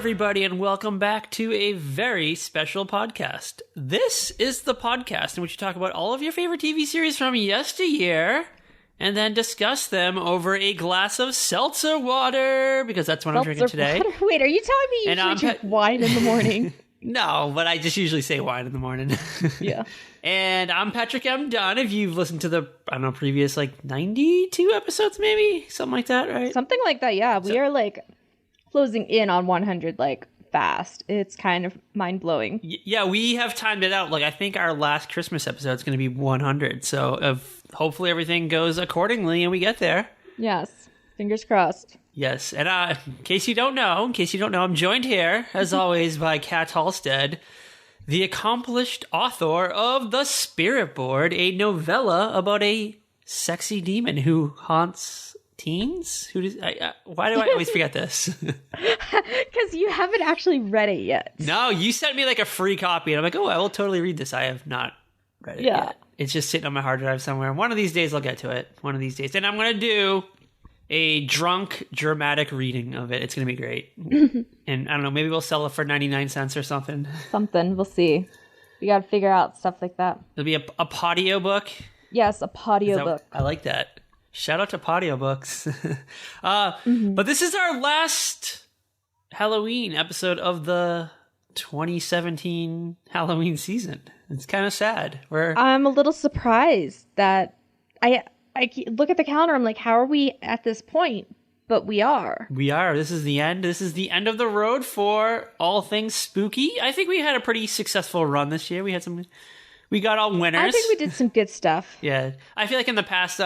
everybody, and welcome back to a very special podcast. This is the podcast in which you talk about all of your favorite TV series from yesteryear and then discuss them over a glass of seltzer water, because that's what I'm drinking today. Water? Wait, are you telling me you usually drink wine in the morning? No, but I just usually say wine in the morning. Yeah. And I'm Patrick M. Dunn. If you've listened to the, previous 92 episodes, maybe? Something like that, right? Something like that, yeah. We are closing in on 100 fast. It's kind of mind-blowing. Yeah, we have timed it out. I think our last Christmas episode is going to be 100. So hopefully everything goes accordingly and we get there. Yes. Fingers crossed. Yes. And in case you don't know, I'm joined here, as always, by Kat Halstead, the accomplished author of The Spirit Board, a novella about a sexy demon who haunts teens? Why do I always forget this? Because you haven't actually read it yet. No, you sent me a free copy, and I'm like, oh, I will totally read this. I have not read it yet. It's just sitting on my hard drive somewhere. One of these days I'll get to it. One of these days. And I'm going to do a drunk, dramatic reading of it. It's going to be great. And I don't know, maybe we'll sell it for 99 cents or something. We'll see. We got to figure out stuff like that. It'll be a podio book. Yes, a podio book. I like that. Shout out to podio books. But this is our last Halloween episode of the 2017 Halloween season. It's kind of sad. I'm a little surprised that I look at the calendar. I'm like, how are we at this point? But we are. We are. This is the end. This is the end of the road for all things spooky. I think we had a pretty successful run this year. We got all winners. I think we did some good stuff. Yeah. I feel like in the past,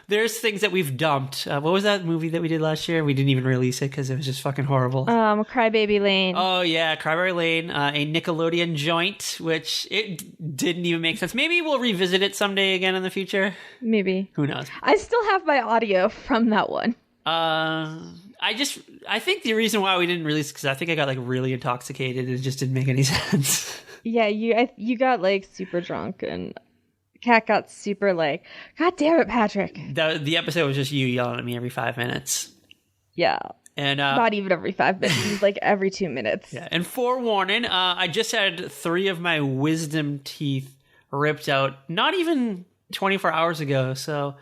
there's things that we've dumped. What was that movie that we did last year? We didn't even release it because it was just fucking horrible. Crybaby Lane. Oh, yeah. Crybaby Lane, a Nickelodeon joint, which it didn't even make sense. Maybe we'll revisit it someday again in the future. Maybe. Who knows? I still have my audio from that one. I think the reason why we didn't release, because I think I got really intoxicated. It just didn't make any sense. Yeah, you got super drunk, and Kat got super God damn it, Patrick. The episode was just you yelling at me every 5 minutes. Yeah. And not even every 5 minutes. It was every 2 minutes. Yeah. And forewarning, I just had 3 of my wisdom teeth ripped out not even 24 hours ago, so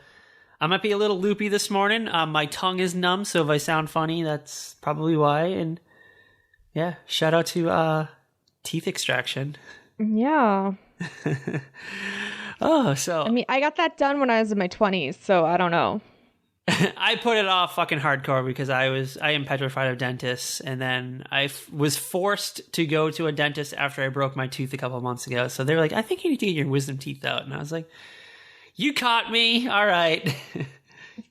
I might be a little loopy this morning. My tongue is numb, so if I sound funny, that's probably why. And yeah, shout out to teeth extraction. Yeah. I got that done when I was in my 20s, so I don't know. I put it off fucking hardcore because I am petrified of dentists, and then I was forced to go to a dentist after I broke my tooth a couple months ago. So they were like, I think you need to get your wisdom teeth out. And I was like, you caught me. All right. You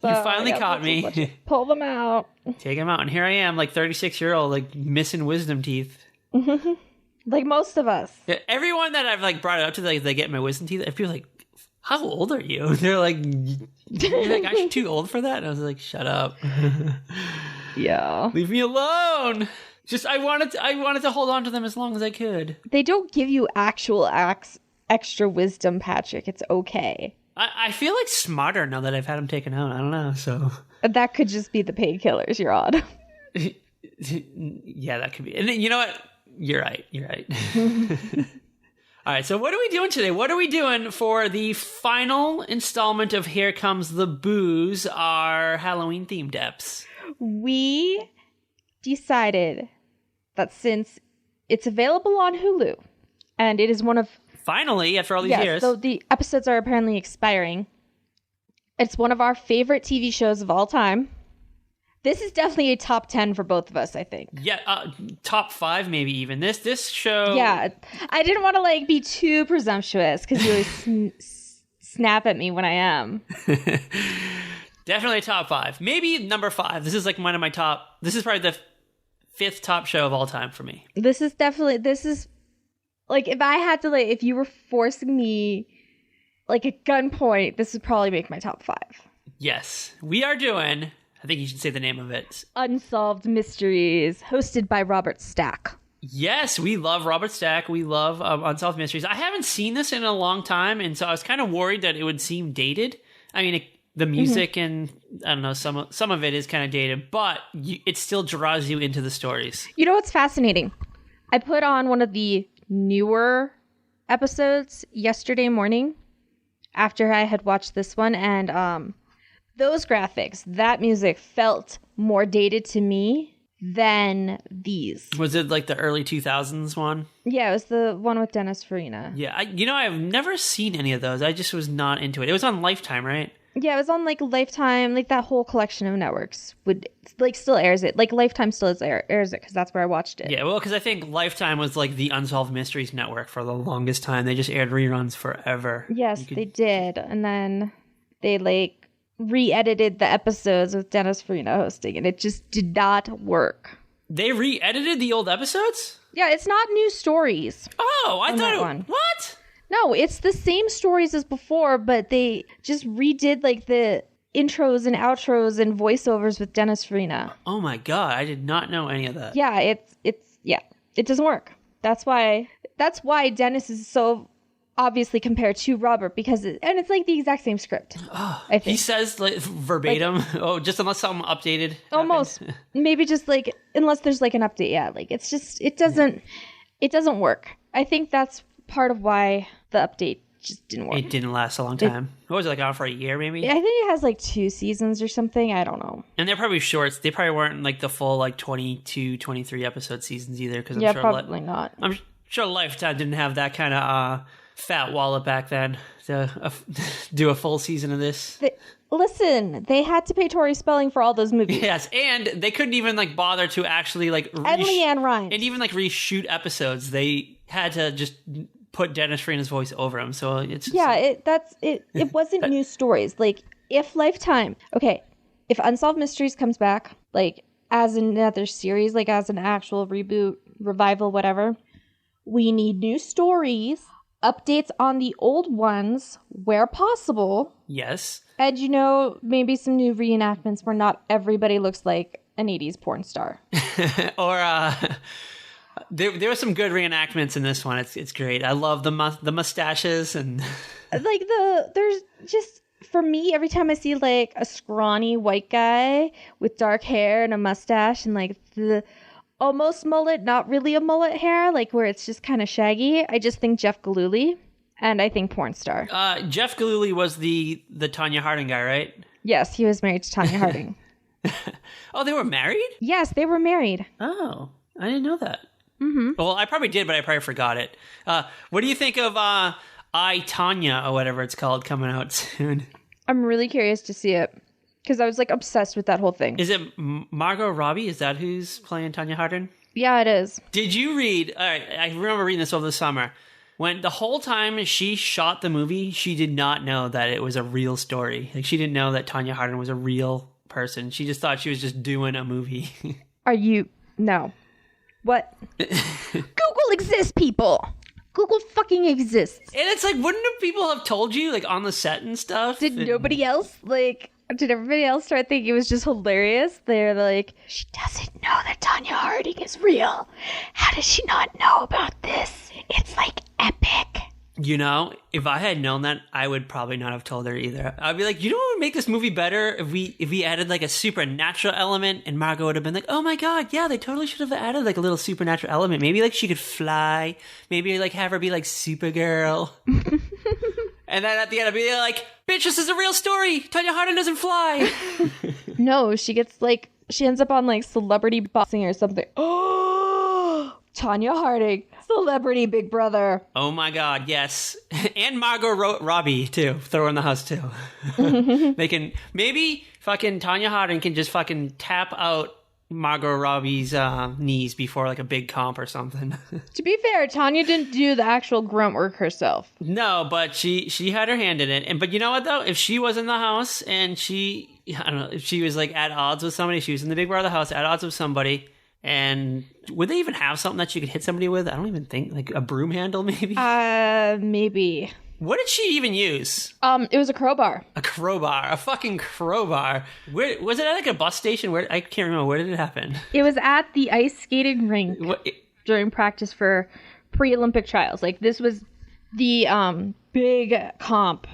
finally caught me. Pull them out. Take them out. And here I am, 36-year-old, missing wisdom teeth. Like most of us. Yeah, everyone that I've brought it up to, they get my wisdom teeth. I feel like, how old are you? They're like, you're aren't you too old for that? And I was like, shut up. Yeah. Leave me alone. Just, I wanted to hold on to them as long as I could. They don't give you actual extra wisdom, Patrick. It's okay. I feel smarter now that I've had them taken out. I don't know, so. That could just be the painkillers you're on. Yeah, that could be. And then, you know what? You're right. All right, so what are we doing today? What are we doing for the final installment of Here Comes the Booze, our Halloween-themed eps? We decided that since it's available on Hulu, and it is one of... Finally, after all these years. So the episodes are apparently expiring. It's one of our favorite TV shows of all time. This is definitely a top 10 for both of us, I think. Yeah, top 5 maybe even. This show... Yeah, I didn't want to be too presumptuous because you always snap at me when I am. Definitely top 5. Maybe number 5. This is one of my top... This is probably the 5th top show of all time for me. This is if I had to if you were forcing me at gunpoint, this would probably make my top 5. Yes, we are doing... I think you should say the name of it. Unsolved Mysteries, hosted by Robert Stack. Yes, we love Robert Stack. We love Unsolved Mysteries. I haven't seen this in a long time, and so I was kind of worried that it would seem dated. I mean, The music and I don't know, some of it is kind of dated, but it still draws you into the stories. You know what's fascinating? I put on one of the newer episodes yesterday morning after I had watched this one, and those graphics, that music felt more dated to me than these. Was it like the early 2000s one? Yeah, it was the one with Dennis Farina. Yeah, I've never seen any of those. I just was not into it. It was on Lifetime, right? Yeah, it was on like Lifetime, like that whole collection of networks would like still airs it. Like Lifetime still airs it because that's where I watched it. Yeah, well, because I think Lifetime was like the Unsolved Mysteries network for the longest time. They just aired reruns forever. Yes, they did, and then they like re-edited the episodes with Dennis Farina hosting, and it just did not work. They re-edited the old episodes? Yeah, it's not new stories. Oh, I thought what? No, it's the same stories as before, but they just redid like the intros and outros and voiceovers with Dennis Farina. Oh my god, I did not know any of that. Yeah, it doesn't work. That's why Dennis is so obviously compared to Robert and it's like the exact same script. I think he says like verbatim. Like, just unless something updated. Almost, maybe just like unless there's like an update. Yeah, like it's just it doesn't work. I think that's part of why the update just didn't work. It didn't last a long time. What was it, like on for a year maybe? I think it has like 2 seasons or something. I don't know. And they're probably shorts. They probably weren't like the full like 22, 23 episode seasons either. Cause I'm sure probably not. I'm sure Lifetime didn't have that kind of fat wallet back then to do a full season of this. Listen, they had to pay Tori Spelling for all those movies. Yes, and they couldn't even like bother to actually like and Leanne Rimes. And even like reshoot episodes. They had to just put Dennis Farina's voice over him. So it's just, it wasn't new stories. Like if Unsolved Mysteries comes back like as another series, like as an actual reboot, revival, whatever, we need new stories, updates on the old ones where possible. Yes. And maybe some new reenactments where not everybody looks like an 80s porn star. Or there were some good reenactments in this one. It's great. I love the mustaches and like there's just, for me, every time I see like a scrawny white guy with dark hair and a mustache and like the almost mullet, not really a mullet hair, like where it's just kind of shaggy, I just think Jeff Gillooly, and I think porn star. Jeff Gillooly was the Tonya Harding guy, right? Yes, he was married to Tonya Harding. Oh, they were married? Yes, they were married. Oh, I didn't know that. Mm-hmm. Well, I probably did, but I probably forgot it. What do you think of I, Tonya, or whatever it's called, coming out soon? I'm really curious to see it, because I was like obsessed with that whole thing. Is it Margot Robbie? Is that who's playing Tonya Harding? Yeah, it is. Did you read? All right, I remember reading this over the summer. When the whole time she shot the movie, she did not know that it was a real story. Like she didn't know that Tonya Harding was a real person. She just thought she was just doing a movie. No. What? Google exists, people. Google fucking exists. And it's like, wouldn't people have told you, like, on the set and stuff? Did everybody else start thinking it was just hilarious? They're like, she doesn't know that Tonya Harding is real. How does she not know about this? It's like epic. If I had known that, I would probably not have told her either. I'd be like, what would make this movie better if we added like a supernatural element? And Margot would have been like, oh my god, yeah, they totally should have added like a little supernatural element. Maybe like she could fly. Maybe like have her be like Supergirl. And then at the end I'd be like, bitch, this is a real story. Tonya Harding doesn't fly. No, she ends up on like Celebrity Boxing or something. Oh, Tonya Harding, Celebrity Big Brother. Oh my god, yes. And Margot Robbie too. Throw her in the house too. They can, maybe fucking Tonya Harding can just fucking tap out Margot Robbie's knees before like a big comp or something. To be fair, Tonya didn't do the actual grunt work herself. No, but she had her hand in it. But you know what though? If she was in the house and I don't know, if she was like at odds with somebody, she was in the Big Brother house at odds with somebody, and would they even have something that you could hit somebody with? I don't even think, like a broom handle maybe? Maybe. What did she even use? It was a crowbar. A crowbar. A fucking crowbar. Where was it, at like a bus station? Where, I can't remember. Where did it happen? It was at the ice skating rink during practice for pre-Olympic trials. Like this was the big comp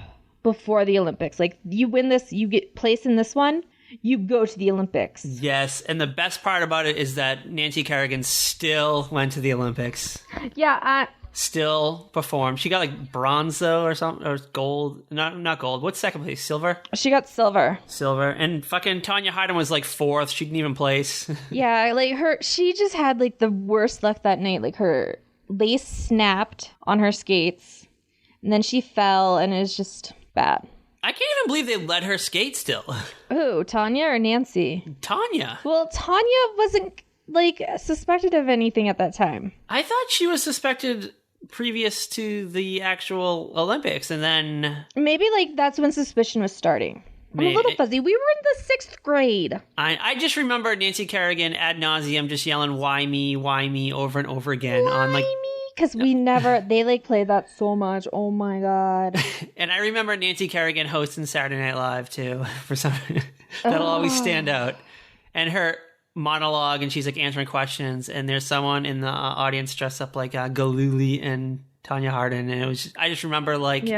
before the Olympics. Like, you win this, you get placed in this one, you go to the Olympics. Yes, and the best part about it is that Nancy Kerrigan still went to the Olympics. Yeah, Still performed. She got like bronze though, or something, or gold. Not gold. What's second place? Silver. she got silver. Silver. And fucking Tanya Hardin was like fourth. She didn't even place. Yeah, like she just had like the worst luck that night. Like, her lace snapped on her skates, and then she fell, and it was just bad. I can't even believe they let her skate still. Who, Tanya or Nancy? Tanya. Well, Tanya wasn't like suspected of anything at that time. I thought she was suspected previous to the actual Olympics, and then Maybe like that's when suspicion was starting. I'm a little fuzzy. We were in the 6th grade. I just remember Nancy Kerrigan ad nauseum just yelling why me over and over again on like, because they like played that so much. Oh my god. and I remember Nancy Kerrigan hosting Saturday Night Live too for some that'll always stand out, and her monologue, and she's like answering questions, and there's someone in the audience dressed up like Galooly and Tanya Hardin, and it was I just remember like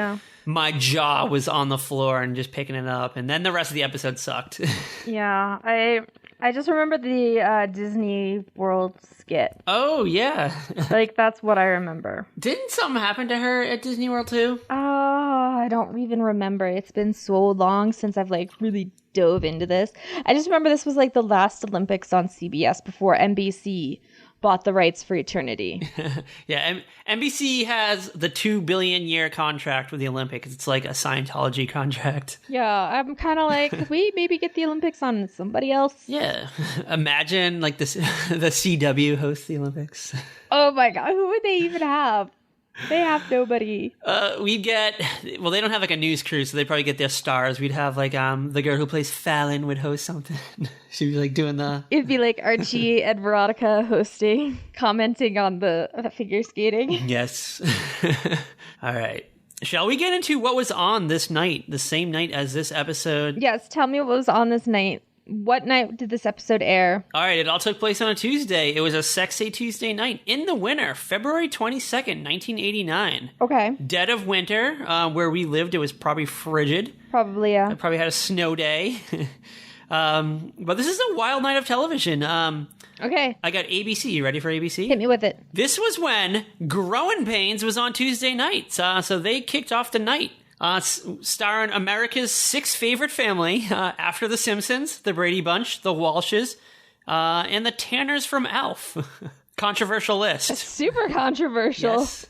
my jaw was on the floor and just picking it up, and then the rest of the episode sucked. Yeah, I just remember the Disney World skit. Oh yeah. Like, that's what I remember. Didn't something happen to her at Disney World too? Oh, I don't even remember. It's been so long since I've like really dove into this. I just remember this was like the last Olympics on CBS before NBC bought the rights for eternity. Yeah, NBC has the $2 billion year contract with the Olympics. It's like a Scientology contract. Yeah, I'm kind of like, can we maybe get the Olympics on somebody else? Yeah, imagine like this, the CW hosts the Olympics. Oh my god, who would they even have? They have nobody. We'd get, well, they don't have like a news crew, so they probably get their stars. We'd have like the girl who plays Fallon would host something. She'd be like doing the. It'd be like Archie and Veronica hosting, commenting on the figure skating. Yes. All right. Shall we get into what was on this night, the same night as this episode? Yes, tell me what was on this night. What night did this episode air? All right, it all took place on a Tuesday. It was a Sexy Tuesday night in the winter, February 22nd, 1989. Okay. Dead of winter, where we lived, it was probably frigid. Probably, yeah. I probably had a snow day. But this is a wild night of television. Okay. I got ABC. You ready for ABC? Hit me with it. This was when Growing Pains was on Tuesday nights. So they kicked off the night. Starring America's 6th favorite family after The Simpsons, the Brady Bunch, the Walshes, and the Tanners from Alf. Controversial list. Super controversial. Yes.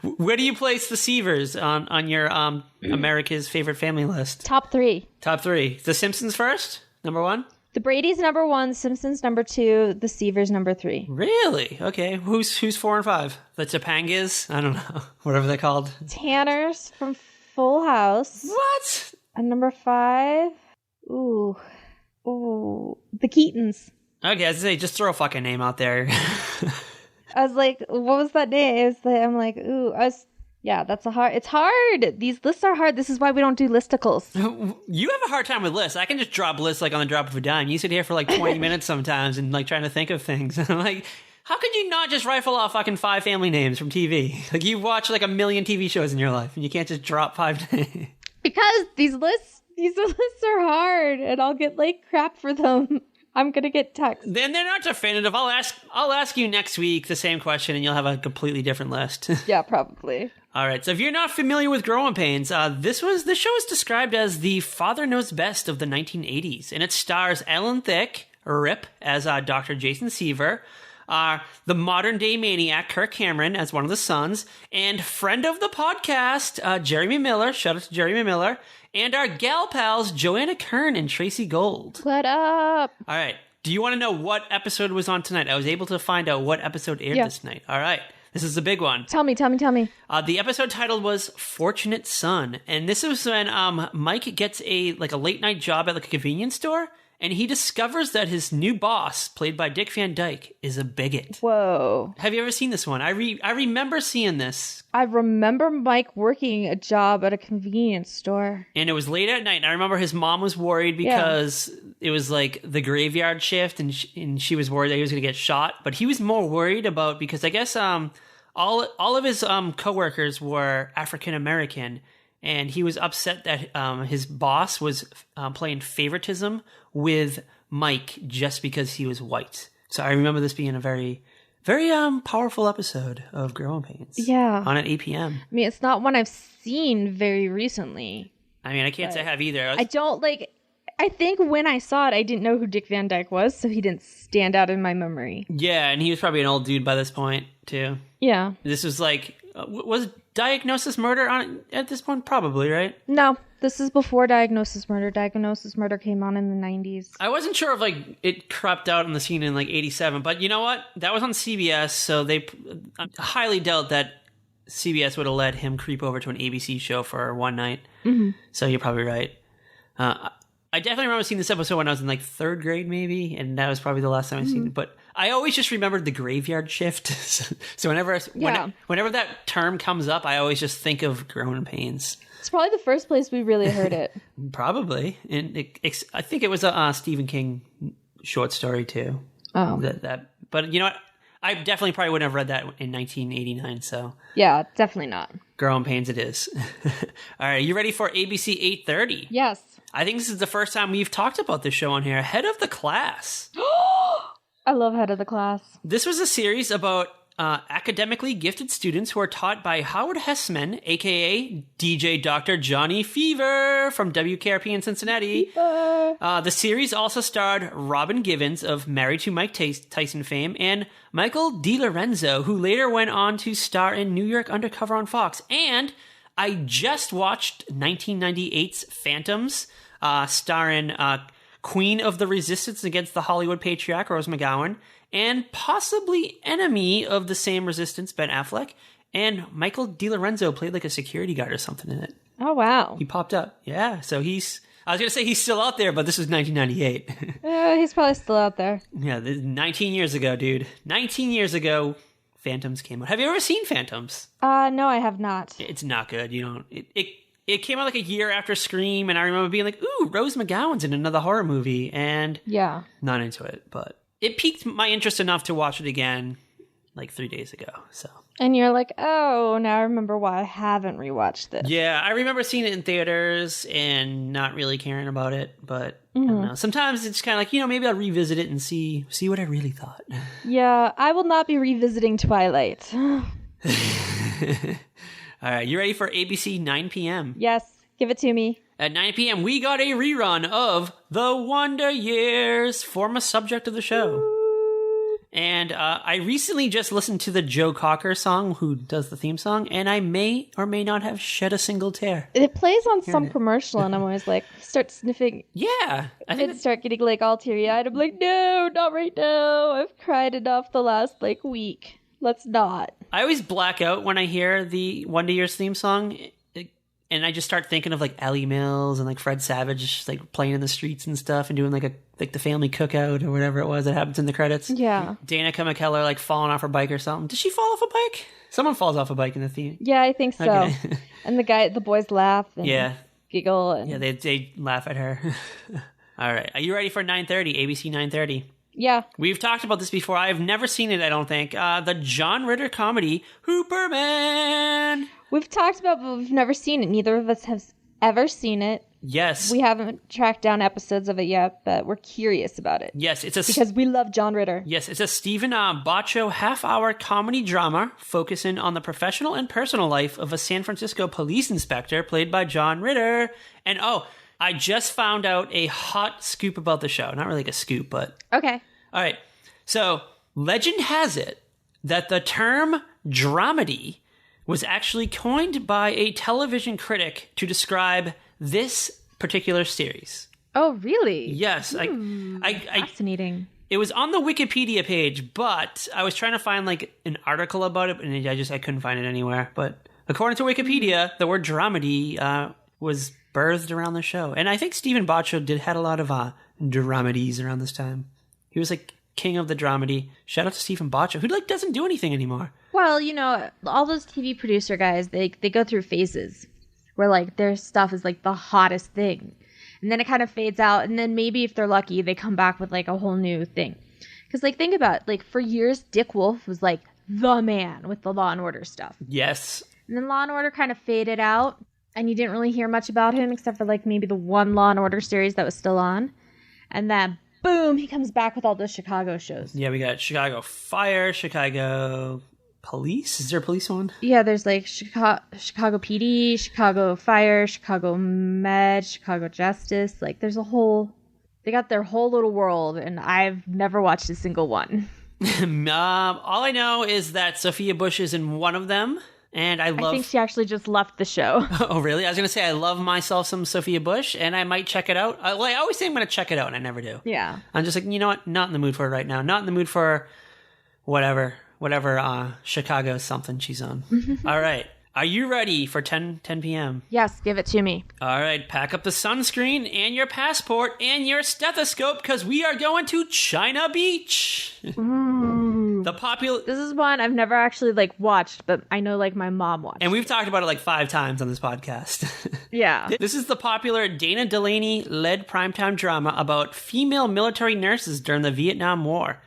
Where do you place the Seavers on your America's favorite family list? Top 3. Top 3. The Simpsons first? Number 1? The Brady's number 1, Simpsons number 2, the Seavers number 3. Really? Okay. Who's 4 and 5? The Topangas? I don't know. Whatever they're called. Tanners from Full House. What? And number 5. Ooh. The Keatons. Okay, I was gonna say, just throw a fucking name out there. I was like, what was that name? I'm like, ooh. Yeah, it's hard. These lists are hard. This is why we don't do listicles. You have a hard time with lists. I can just drop lists like on the drop of a dime. You sit here for like 20 minutes sometimes and like trying to think of things. I'm like, how could you not just rifle off fucking 5 family names from TV? Like, you've watched like a million TV shows in your life and you can't just drop 5 names. Because these lists are hard and I'll get like crap for them. I'm gonna get text. Then they're not definitive. I'll ask you next week the same question and you'll have a completely different list. Yeah, probably. All right, so if you're not familiar with Growing Pains, this show is described as the Father Knows Best of the 1980s, and it stars Ellen Thicke, Rip, as Dr. Jason Seaver, the modern-day maniac Kirk Cameron as one of the sons, and friend of the podcast, Jeremy Miller, shout out to Jeremy Miller, and our gal pals, Joanna Kern and Tracy Gold. What up? All right, do you want to know what episode was on tonight? I was able to find out what episode aired this night. All right. This is the big one. Tell me. The episode title was Fortunate Son. And this was when Mike gets a late night job at like a convenience store. And he discovers that his new boss, played by Dick Van Dyke, is a bigot. Whoa. Have you ever seen this one? I remember seeing this. I remember Mike working a job at a convenience store. And it was late at night. And I remember his mom was worried because it was like the graveyard shift. And she was worried that he was going to get shot. But he was more worried about, because I guess all of his coworkers were African American. and he was upset that his boss was playing favoritism with Mike just because he was white. So I remember this being a very, very powerful episode of Growing Pains. Yeah. On at 8 p.m. I mean, it's not one I've seen very recently. I mean, I can't say I have either. I don't like... I think when I saw it, I didn't know who Dick Van Dyke was, so he didn't stand out in my memory. Yeah, and he was probably an old dude by this point, too. Yeah. This was like... was Diagnosis Murder on at this point? Probably, right? No, this is before Diagnosis Murder. Diagnosis Murder came on in the 90s. I wasn't sure if like it crept out on the scene in like 87, but you know what? That was on CBS, so I highly doubt that CBS would have let him creep over to an ABC show for one night. Mm-hmm. So you're probably right. I definitely remember seeing this episode when I was in like third grade, maybe, and that was probably the last time I seen it. But I always just remembered the graveyard shift. So whenever that term comes up, I always just think of Growing Pains. It's probably the first place we really heard it. Probably, and I think it was a Stephen King short story too. Oh, but you know what? I definitely probably wouldn't have read that in 1989. So yeah, definitely not. Growing Pains, it is. All right, you ready for ABC 8:30? Yes. I think this is the first time we've talked about this show on here. Head of the Class. I love Head of the Class. This was a series about academically gifted students who are taught by Howard Hessman, a.k.a. DJ Dr. Johnny Fever from WKRP in Cincinnati. The series also starred Robin Givens of Married to Mike Tyson fame and Michael DiLorenzo, who later went on to star in New York Undercover on Fox. And I just watched 1998's Phantoms, starring Queen of the Resistance against the Hollywood Patriarch, Rose McGowan, and possibly enemy of the same resistance, Ben Affleck. And Michael DiLorenzo played like a security guard or something in it. Oh, wow. He popped up. Yeah, so I was going to say he's still out there, but this was 1998. He's probably still out there. Yeah, 19 years ago, dude. 19 years ago, Phantoms came out. Have you ever seen Phantoms? No, I have not. It's not good. You don't. It came out like a year after Scream, and I remember being like, "Ooh, Rose McGowan's in another horror movie," and yeah, not into it. But it piqued my interest enough to watch it again, like 3 days ago. So. And you're like, oh, now I remember why I haven't rewatched this. Yeah, I remember seeing it in theaters and not really caring about it, but I don't know. Sometimes it's kind of like, maybe I'll revisit it and see what I really thought. Yeah, I will not be revisiting Twilight. All right, you ready for ABC 9 p.m.? Yes, give it to me. At 9 p.m., we got a rerun of The Wonder Years, former subject of the show. And I recently just listened to the Joe Cocker song, who does the theme song, and I may or may not have shed a single tear. It plays on some commercial, and I'm always like, start sniffing. Yeah. I start getting like all teary-eyed. I'm like, no, not right now. I've cried enough the last week. Let's not. I always black out when I hear the Wonder Years theme song, and I just start thinking of like Ellie Mills and like Fred Savage like playing in the streets and stuff and doing like the family cookout or whatever it was that happens in the credits. Yeah. Danica McKellar like falling off her bike or something. Did she fall off a bike? Someone falls off a bike in the theme. Yeah, I think so. Okay. And the boys laugh and giggle. And... yeah, they laugh at her. All right. Are you ready for 9:30? ABC 9:30. Yeah. We've talked about this before. I've never seen it, I don't think. The John Ritter comedy, Hooperman. We've talked about it, but we've never seen it. Neither of us have ever seen it. Yes. We haven't tracked down episodes of it yet, but we're curious about it. Yes, because we love John Ritter. Yes, it's a Stephen Baccio half-hour comedy drama focusing on the professional and personal life of a San Francisco police inspector played by John Ritter. And I just found out a hot scoop about the show. Not really like a scoop, but... okay. All right. So, legend has it that the term dramedy was actually coined by a television critic to describe this particular series. Oh, really? Yes. Fascinating. It was on the Wikipedia page, but I was trying to find like an article about it, and I couldn't find it anywhere. But according to Wikipedia, the word dramedy was birthed around the show. And I think Stephen Baccio had a lot of dramedies around this time. He was like king of the dramedy. Shout out to Stephen Baccio, who like doesn't do anything anymore. Well, all those TV producer guys, they go through phases where like their stuff is like the hottest thing. And then it kind of fades out. And then maybe if they're lucky, they come back with like a whole new thing. Because like think about it, like for years, Dick Wolf was like the man with the Law and Order stuff. Yes. And then Law and Order kind of faded out. And you didn't really hear much about him except for like maybe the one Law and Order series that was still on. And then, boom, he comes back with all those Chicago shows. Yeah, we got Chicago Fire, Chicago Police. Is there a police one? Yeah, there's like Chicago PD, Chicago Fire, Chicago Med, Chicago Justice. Like there's they got their whole little world, and I've never watched a single one. All I know is that Sophia Bush is in one of them. And I think she actually just left the show. Oh, really? I was going to say I love myself some Sophia Bush, and I might check it out. I always say I'm going to check it out, and I never do. Yeah. I'm just like, you know what? Not in the mood for it right now. Not in the mood for whatever Chicago something she's on. All right. Are you ready for 10 p.m.? Yes, give it to me. All right. Pack up the sunscreen and your passport and your stethoscope because we are going to China Beach. Ooh. This is one I've never actually like watched, but I know like my mom watched. And we've talked about it like 5 times on this podcast. Yeah. This is the popular Dana Delaney-led primetime drama about female military nurses during the Vietnam War.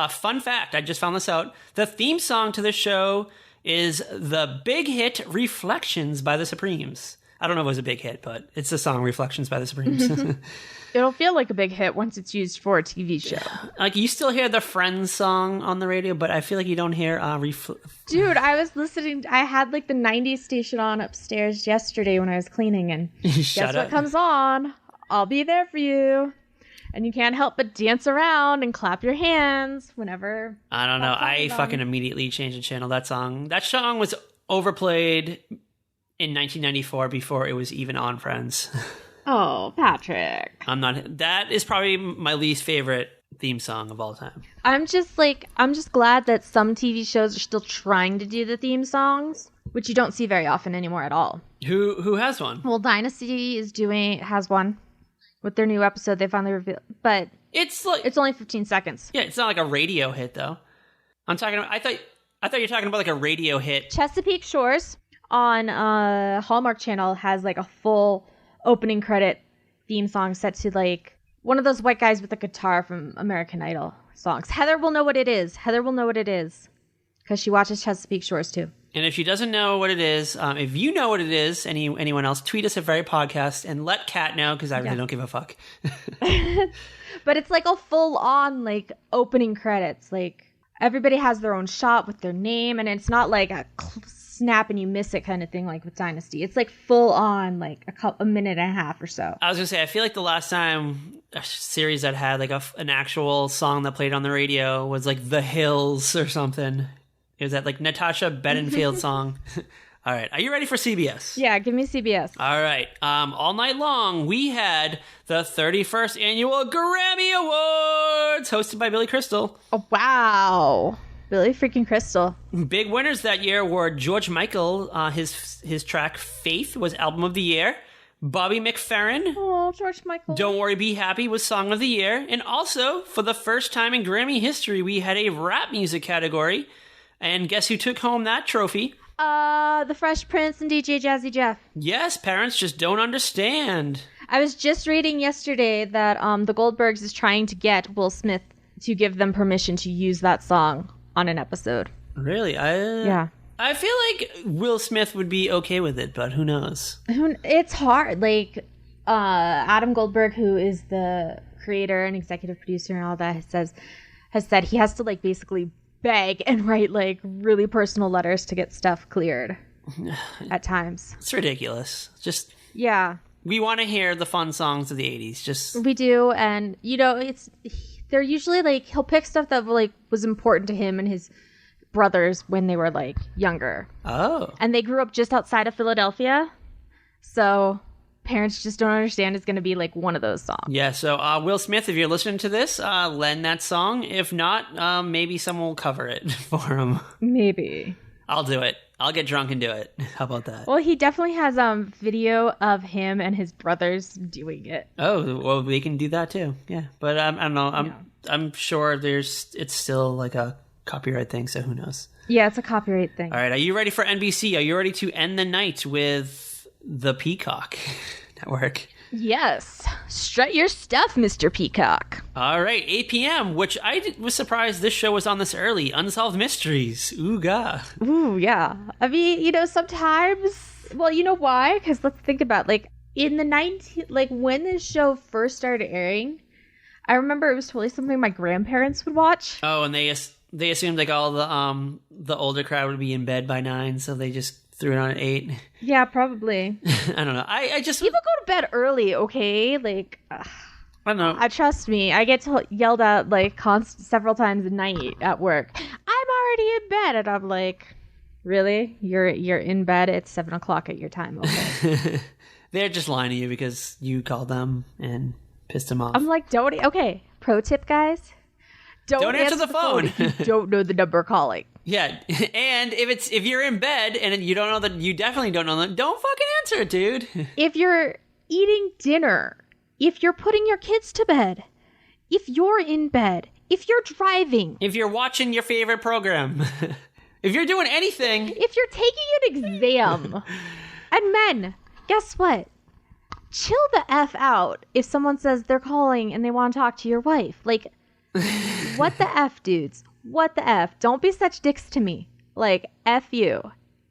Fun fact, I just found this out. The theme song to this show is the big hit Reflections by the Supremes. I don't know if it was a big hit, but it's the song Reflections by the Supremes. It'll feel like a big hit once it's used for a TV show. Like, you still hear the Friends song on the radio, but I feel like you don't hear Dude, I was listening. I had like the 90s station on upstairs yesterday when I was cleaning, and guess what comes on? I'll Be There For You. And you can't help but dance around and clap your hands whenever. I don't know. I fucking immediately changed the channel. That song was overplayed in 1994 before it was even on Friends. Oh, Patrick. That is probably my least favorite theme song of all time. I'm just glad that some TV shows are still trying to do the theme songs, which you don't see very often anymore at all. Who has one? Well, Dynasty has one. With their new episode, they finally revealed, but it's only 15 seconds. Yeah, it's not like a radio hit though. I thought you were talking about like a radio hit. Chesapeake Shores on Hallmark Channel has like a full opening credit theme song set to like one of those white guys with a guitar from American Idol songs. Heather will know what it is. Because she watches Chesapeake Shores too. And if she doesn't know what it is, if you know what it is, anyone else, tweet us at Very Podcast and let Kat know because I really don't give a fuck. But it's like a full-on like opening credits. Like everybody has their own shot with their name, and it's not like a snap and you miss it kind of thing like with Dynasty. It's like full-on like a minute and a half or so. I was gonna say, I feel like the last time a series that had like an actual song that played on the radio was like The Hills or something. It was that like Natasha Bedingfield song. All right. Are you ready for CBS? Yeah, give me CBS. All right. All night long, we had the 31st Annual Grammy Awards hosted by Billy Crystal. Oh, wow. Billy freaking Crystal. Big winners that year were George Michael. His track Faith was Album of the Year. Bobby McFerrin. Oh, George Michael. Don't Worry, Be Happy was Song of the Year. And also, for the first time in Grammy history, we had a rap music category. And guess who took home that trophy? The Fresh Prince and DJ Jazzy Jeff. Yes, parents just don't understand. I was just reading yesterday that the Goldbergs is trying to get Will Smith to give them permission to use that song on an episode. Really? Yeah. I feel like Will Smith would be okay with it, but who knows? It's hard. Like, Adam Goldberg, who is the creator and executive producer and all that, has said he has to like basically beg and write like really personal letters to get stuff cleared at times. It's ridiculous. Just yeah, we want to hear the fun songs of the 80s. We do, and you know, they're usually like he'll pick stuff that like was important to him and his brothers when they were like younger. Oh, and they grew up just outside of Philadelphia, so Parents Just Don't Understand is going to be like one of those songs. Yeah, so Will Smith, if you're listening to this, lend that song. If not, maybe someone will cover it for him. Maybe. I'll do it. I'll get drunk and do it. How about that? Well, he definitely has video of him and his brothers doing it. Oh, well, we can do that too. Yeah, but I don't know. I'm sure it's still like a copyright thing, so who knows? Yeah, it's a copyright thing. All right, are you ready for NBC? Are you ready to end the night with the Peacock Network? Yes. Strut your stuff, Mr. Peacock. All right, 8 p.m., which I was surprised this show was on this early. Unsolved Mysteries. Ooh, yeah. Ooh, yeah. I mean, you know, sometimes Well, you know why? Because let's think about in the when this show first started airing, I remember it was totally something my grandparents would watch. Oh, and they assumed like all the older crowd would be in bed by 9, so they just threw it on at 8. Yeah, probably. I don't know. I just people go to bed early, okay? I don't know. Trust me, I get yelled at several times a night at work. I'm already in bed, and I'm like, really? You're in bed at 7 o'clock at your time, okay? They're just lying to you because you called them and pissed them off. I'm like, okay. Pro tip, guys. Don't answer the phone if you don't know the number calling. Yeah, and if you're in bed and you don't know that, you definitely don't know that, don't fucking answer it, dude. If you're eating dinner, if you're putting your kids to bed, if you're in bed, if you're driving, if you're watching your favorite program, if you're doing anything, if you're taking an exam, and men, guess what? Chill the F out if someone says they're calling and they want to talk to your wife. Like, what the F, dudes? What the F? Don't be such dicks to me. Like, F you.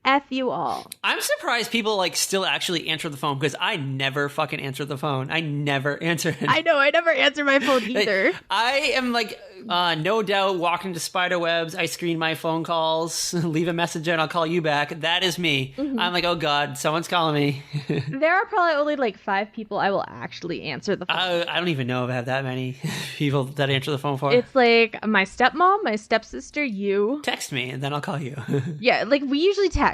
F you all. I'm surprised people still actually answer the phone because I never fucking answer the phone. I never answer it. I know. I never answer my phone either. I am no doubt walking to spider webs. I screen my phone calls, leave a message and I'll call you back. That is me. Mm-hmm. I'm like, oh God, someone's calling me. There are probably only 5 people I will actually answer the phone. I don't even know if I have that many people that answer the phone for. It's my stepmom, my stepsister, you. Text me and then I'll call you. Yeah, we usually text.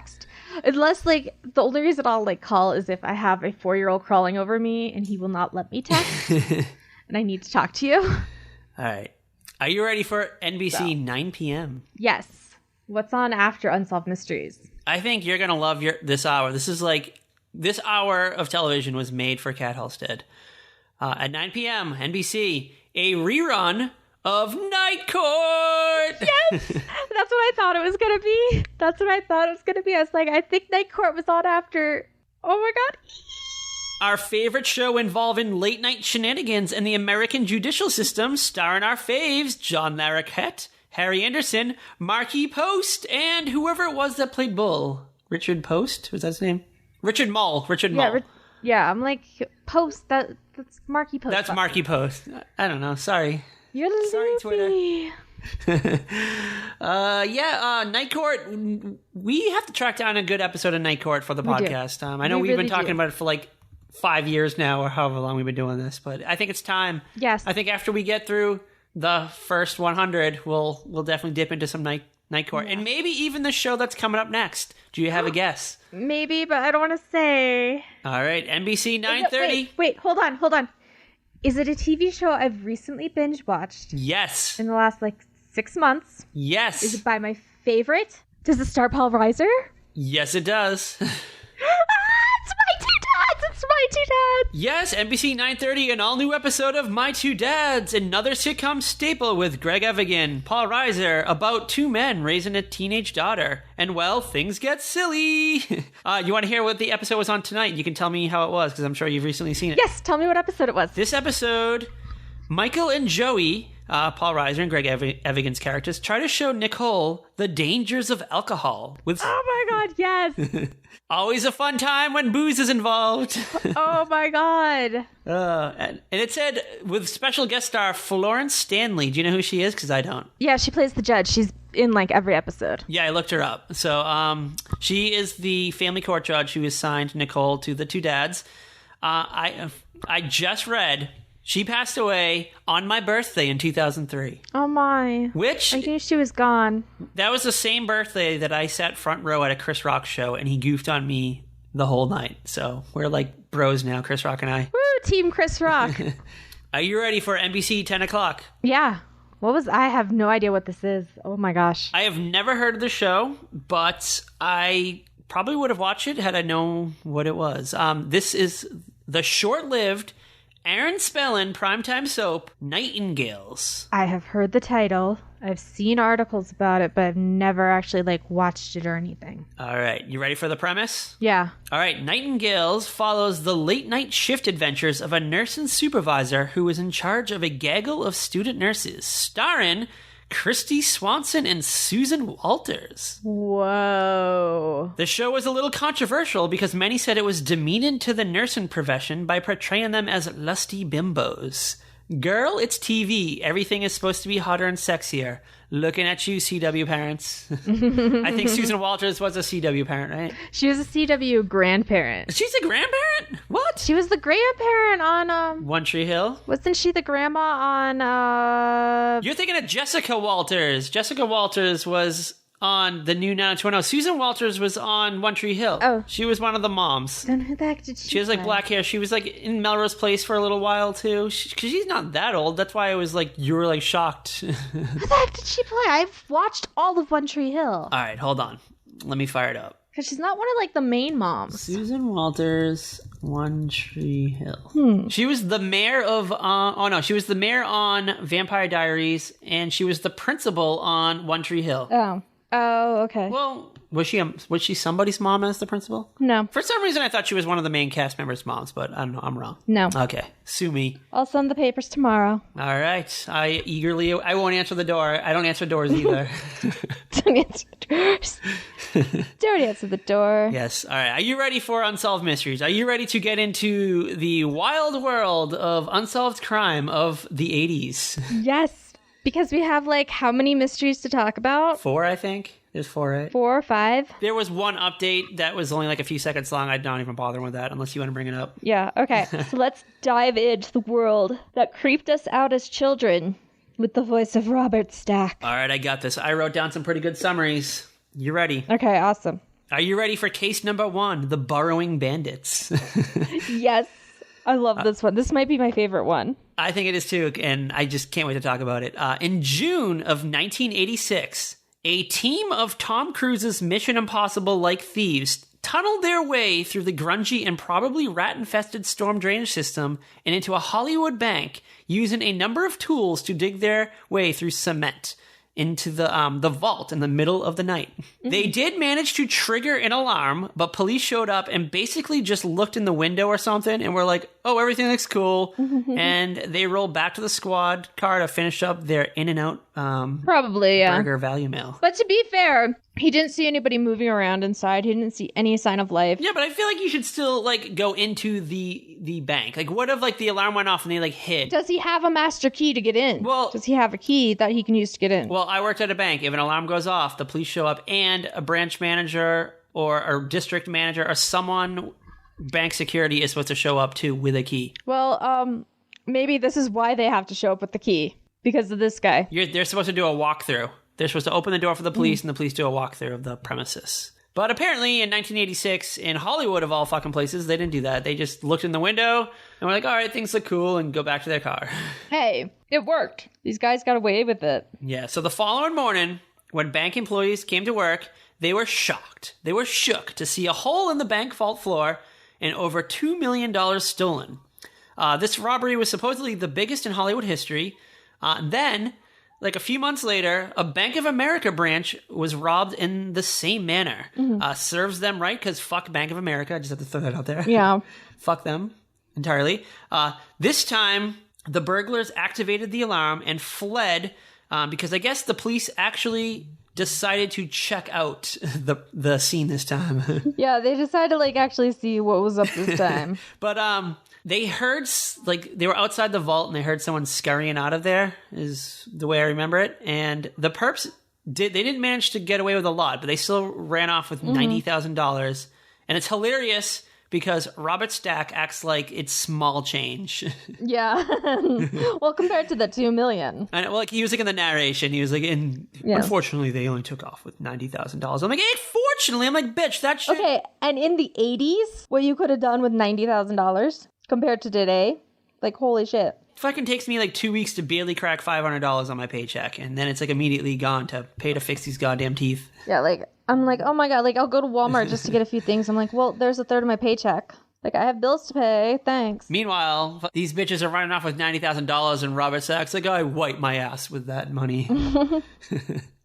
Unless, the only reason I'll, call is if I have a 4-year-old crawling over me and he will not let me text. And I need to talk to you. All right. Are you ready for NBC 9 p.m.? Yes. What's on after Unsolved Mysteries? I think you're going to love this hour. This is this hour of television was made for Kat Halstead. At 9 p.m., NBC, a rerun of Night Court! Yes! That's what I thought it was going to be. I was like, I think Night Court was on after... Oh my God. Our favorite show involving late-night shenanigans in the American judicial system, starring our faves, John Larroquette, Harry Anderson, Marquis Post, and whoever it was that played Bull. Richard Post? Was that his name? Richard Mull. Mull. Yeah, I'm like, Post, that's Marquis Post. That's Marquis Post. I don't know. Sorry. You're sorry, Twitter. Night Court. We have to track down a good episode of Night Court for the podcast. I know we've been talking about it for 5 years now, or however long we've been doing this, but I think it's time. Yes. I think after we get through the first 100, we'll definitely dip into some Night Court, and maybe even the show that's coming up next. Do you have a guess? Maybe, but I don't want to say. All right, NBC 9:30. Wait, hold on. Is it a TV show I've recently binge watched? Yes. In the last 6 months? Yes. Is it by my favorite? Does it star Paul Reiser? Yes, it does. It's My Two Dads! Yes, NBC 9:30, an all-new episode of My Two Dads, another sitcom staple with Greg Evigan, Paul Reiser, about 2 men raising a teenage daughter. And, well, things get silly. You want to hear what the episode was on tonight? You can tell me how it was, because I'm sure you've recently seen it. Yes, tell me what episode it was. This episode, Michael and Joey, Paul Reiser and Greg Evigan's characters, try to show Nicole the dangers of alcohol. Oh my God, yes! Always a fun time when booze is involved. Oh my God. And it said, with special guest star Florence Stanley. Do you know who she is? Because I don't. Yeah, she plays the judge. She's in every episode. Yeah, I looked her up. So she is the family court judge who assigned Nicole to the Two Dads. I just read... She passed away on my birthday in 2003. Oh my. Which... I knew she was gone. That was the same birthday that I sat front row at a Chris Rock show, and he goofed on me the whole night. So we're bros now, Chris Rock and I. Woo, Team Chris Rock. Are you ready for NBC 10 o'clock? Yeah. I have no idea what this is. Oh my gosh. I have never heard of the show, but I probably would have watched it had I known what it was. This is the short-lived... Aaron Spelling primetime soap, Nightingales. I have heard the title. I've seen articles about it, but I've never actually watched it or anything. All right. You ready for the premise? Yeah. All right. Nightingales follows the late night shift adventures of a nurse and supervisor who is in charge of a gaggle of student nurses, starring Christy Swanson and Susan Walters. Whoa. The show was a little controversial because many said it was demeaning to the nursing profession by portraying them as lusty bimbos. Girl, it's TV. Everything is supposed to be hotter and sexier. Looking at you, CW parents. I think Susan Walters was a CW parent, right? She was a CW grandparent. She's a grandparent? What? She was the grandparent on, One Tree Hill? wasn't she the grandma on, You're thinking of Jessica Walters. Jessica Walters was on the new 90210. Susan Walters was on One Tree Hill. Oh. She was one of the moms. Then who the heck did she She has like play? black hair. She was like in Melrose Place for a little while too. Because she's not that old. That's why I was like, you were like shocked. Who the heck did she play? I've watched all of One Tree Hill. All right, hold on. Let me fire it up. Because she's not one of like the main moms. Susan Walters, One Tree Hill. She was the mayor of, she was the mayor on Vampire Diaries, and she was the principal on One Tree Hill. Oh, okay. Well, was she somebody's mom as the principal? No. For some reason, I thought she was one of the main cast members' moms, but I don't know. I'm wrong. No. Okay, sue me. I'll send the papers tomorrow. All right. I won't answer the door. I don't answer doors either. Don't answer the doors. Don't answer the door. Yes. All right. Are you ready for Unsolved Mysteries? Are you ready to get into the wild world of unsolved crime of the 80s? Yes. Because we have like how many mysteries to talk about? 4, I think. There's 4, right? 4 or 5? There was one update that was only like a few seconds long. I'd not even bother with that unless you want to bring it up. Yeah, okay. So let's dive into the world that creeped us out as children with the voice of Robert Stack. All right. I got this. I wrote down some pretty good summaries. You ready? Okay, awesome. Are you ready for case number 1, the burrowing bandits? Yes. I love this one. This might be my favorite one. I think it is too, and I just can't wait to talk about it. In June of 1986, a team of Tom Cruise's Mission Impossible-like thieves tunneled their way through the grungy and probably rat-infested storm drainage system and into a Hollywood bank using a number of tools to dig their way through cement into the vault in the middle of the night. Mm-hmm. They did manage to trigger an alarm, but police showed up and basically just looked in the window or something and were like, oh, everything looks cool. And they rolled back to the squad car to finish up their In-N-Out Probably, yeah. burger value meal. But to be fair, he didn't see anybody moving around inside. He didn't see any sign of life. Yeah, but I feel like you should still like go into the bank. Like, what if like the alarm went off and they like hid? Does he have a master key to get in? Well, does he have a key that he can use to get in? Well, I worked at a bank. If an alarm goes off, the police show up, and a branch manager or a district manager or someone bank security is supposed to show up too with a key. Well, maybe this is why they have to show up with the key, because of this guy. They're supposed to do a walkthrough. They're supposed to open the door for the police, and the police do a walkthrough of the premises. But apparently in 1986, in Hollywood of all fucking places, they didn't do that. They just looked in the window and were like, all right, things look cool, and go back to their car. Hey, it worked. These guys got away with it. Yeah, so the following morning, when bank employees came to work, they were shocked. They were shook to see a hole in the bank vault floor and over $2 million stolen. This robbery was supposedly the biggest in Hollywood history. Then, like a few months later, a Bank of America branch was robbed in the same manner. Serves them right, because fuck Bank of America. I just have to throw that out there. Yeah. Fuck them entirely. This time, the burglars activated the alarm and fled because I guess the police actually decided to check out the scene this time. Yeah, they decided to like actually see what was up this time. But they heard, like, they were outside the vault and they heard someone scurrying out of there, is the way I remember it. And the perps didn't manage to get away with a lot, but they still ran off with $90,000. And it's hilarious because Robert Stack acts like it's small change. Yeah. Well, compared to the 2 million. And like he was like in the narration, he was like, unfortunately, they only took off with $90,000. I'm like, fortunately, I'm like, bitch, that shit. Okay, and in the 80s, what you could have done with $90,000 compared to today, like, holy shit. Fucking takes me like 2 weeks to barely crack $500 on my paycheck, and then it's like immediately gone to pay to fix these goddamn teeth. Yeah, like, I'm like, oh my god, like, I'll go to Walmart just to get a few things. I'm like, well, there's a third of my paycheck. Like, I have bills to pay, thanks. Meanwhile, these bitches are running off with $90,000, and Robert Stack's like, I wipe my ass with that money.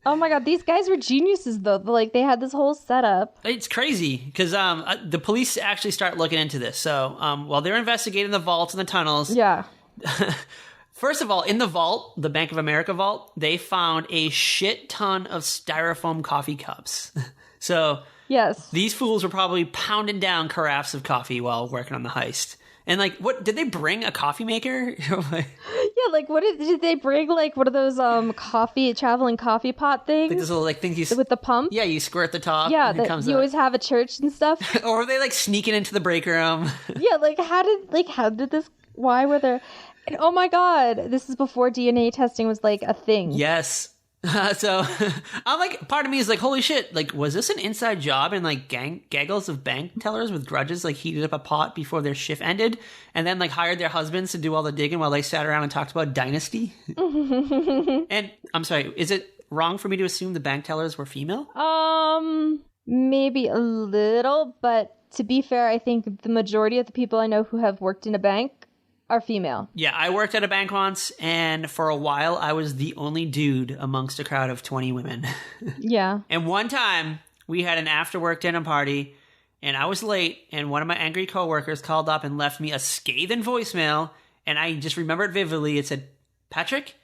Oh my god, these guys were geniuses, though. Like, they had this whole setup. It's crazy, because the police actually start looking into this. So, while they're investigating the vaults and the tunnels... Yeah. First of all, in the vault, the Bank of America vault, they found a shit ton of styrofoam coffee cups. So yes, these fools were probably pounding down carafes of coffee while working on the heist. And like, what did they bring? A coffee maker? Yeah, like what did they bring? Like one of those traveling coffee pot things? Like this little like thing with the pump? Yeah, you squirt the top. Yeah, and it that comes you up. always have at church and stuff. Or were they like sneaking into the break room? Yeah, like how did this? Why were there? And oh my god, this is before DNA testing was like a thing. Yes. So I'm like, part of me is like, holy shit, like, was this an inside job and like gaggles of bank tellers with grudges like heated up a pot before their shift ended and then like hired their husbands to do all the digging while they sat around and talked about dynasty? And I'm sorry, is it wrong for me to assume the bank tellers were female? Maybe a little, but to be fair, I think the majority of the people I know who have worked in a bank are female. Yeah, I worked at a bank once, and for a while, I was the only dude amongst a crowd of 20 women. Yeah. And one time, we had an after-work dinner party, and I was late, and one of my angry coworkers called up and left me a scathing voicemail, and I just remember it vividly. It said, "Patrick,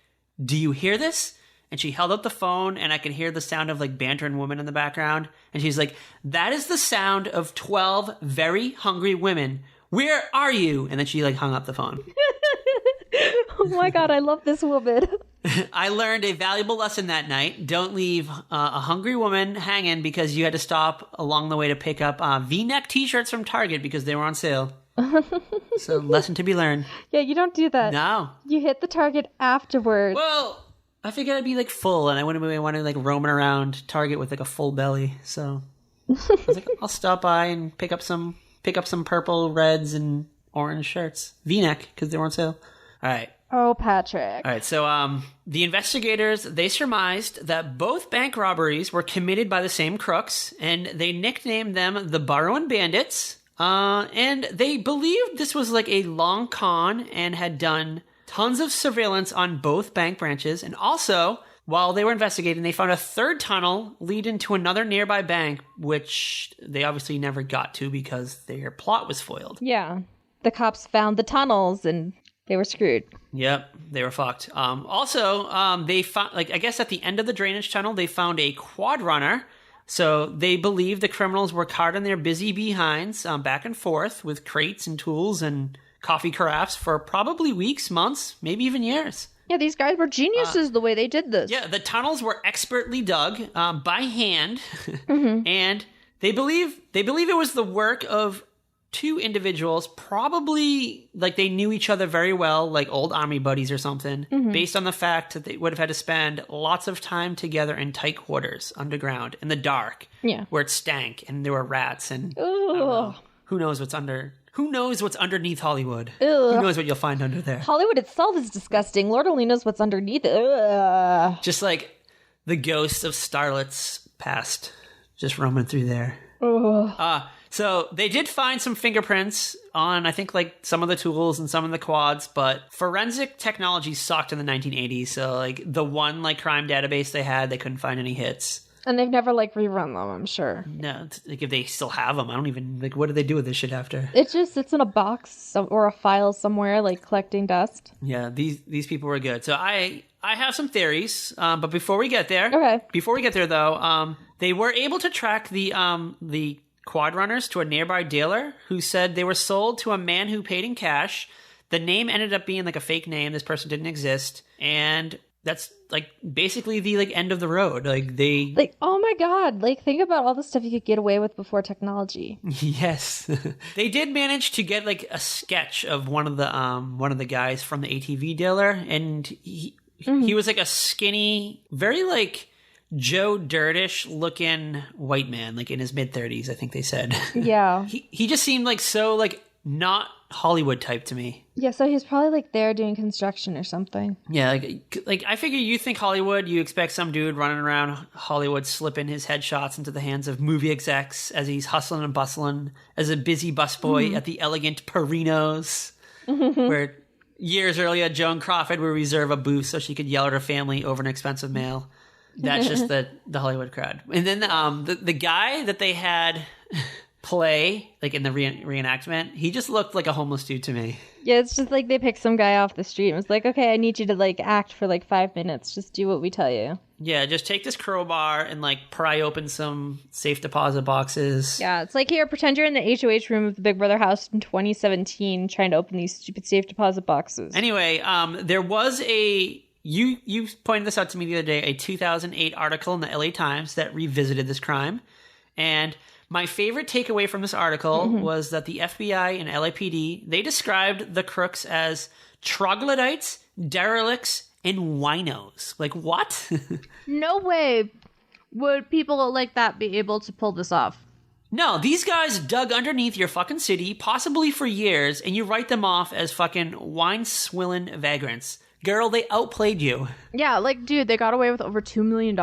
do you hear this?" And she held up the phone, and I could hear the sound of, like, bantering women in the background. And she's like, "That is the sound of 12 very hungry women. Where are you?" And then she like hung up the phone. Oh my god, I love this woman. I learned a valuable lesson that night. Don't leave a hungry woman hanging because you had to stop along the way to pick up V-neck t-shirts from Target because they were on sale. So lesson to be learned. Yeah, you don't do that. No. You hit the Target afterwards. Well, I figured I'd be like full and I wouldn't be wanting like roaming around Target with like a full belly. So I was like, I'll stop by and pick up some purple, reds, and orange shirts. V-neck, because they were on sale. All right. Oh, Patrick. All right, so the investigators, they surmised that both bank robberies were committed by the same crooks, and they nicknamed them the Burrowing Bandits, and they believed this was like a long con and had done tons of surveillance on both bank branches, and also, while they were investigating, they found a third tunnel leading to another nearby bank, which they obviously never got to because their plot was foiled. Yeah. The cops found the tunnels and they were screwed. Yep, they were fucked. Also, they found, like, I guess at the end of the drainage tunnel, they found a quad runner. So they believe the criminals were carting their busy behinds back and forth with crates and tools and coffee carafes for probably weeks, months, maybe even years. Yeah, these guys were geniuses the way they did this. Yeah, the tunnels were expertly dug by hand, and they believe it was the work of two individuals, probably like they knew each other very well, like old army buddies or something, based on the fact that they would have had to spend lots of time together in tight quarters underground in the dark, where it stank and there were rats and who knows what's underneath Hollywood. Ugh. Who knows what you'll find under there? Hollywood itself is disgusting. Lord only knows what's underneath it. Ugh. Just like the ghosts of starlets past, just roaming through there. So they did find some fingerprints on, I think, like some of the tools and some of the quads, but forensic technology sucked in the 1980s. So like the one like crime database they had, they couldn't find any hits. And they've never like rerun them, I'm sure. No, like if they still have them, I don't even like. What do they do with this shit after? It just sits in a box or a file somewhere, like collecting dust. Yeah, these people were good. So I have some theories, but before we get there, though, they were able to track the quad runners to a nearby dealer who said they were sold to a man who paid in cash. The name ended up being like a fake name. This person didn't exist, and that's like basically the like end of the road. Like they like, oh my god, like think about all the stuff you could get away with before technology. Yes. They did manage to get like a sketch of one of the guys from the ATV dealer, and he was like a skinny, very like Joe Dirtish looking white man, like in his mid-30s, I think they said. Yeah. He just seemed like so like not Hollywood type to me. Yeah, so he's probably like there doing construction or something. Yeah, like I figure you think Hollywood, you expect some dude running around Hollywood slipping his headshots into the hands of movie execs as he's hustling and bustling as a busy busboy at the elegant Perinos, where years earlier Joan Crawford would reserve a booth so she could yell at her family over an expensive meal. That's just the Hollywood crowd. And then the guy that they had play, like in the reenactment, he just looked like a homeless dude to me. Yeah, it's just like they picked some guy off the street and was like, okay, I need you to like act for like 5 minutes. Just do what we tell you. Yeah, just take this crowbar and like pry open some safe deposit boxes. Yeah, it's like, here, pretend you're in the HOH room of the Big Brother house in 2017 trying to open these stupid safe deposit boxes. Anyway, there was you pointed this out to me the other day, a 2008 article in the LA Times that revisited this crime. And my favorite takeaway from this article was that the FBI and LAPD, they described the crooks as troglodytes, derelicts, and winos. Like, what? No way would people like that be able to pull this off. No, these guys dug underneath your fucking city, possibly for years, and you write them off as fucking wine-swilling vagrants. Girl, they outplayed you. Yeah, like, dude, they got away with over $2 million.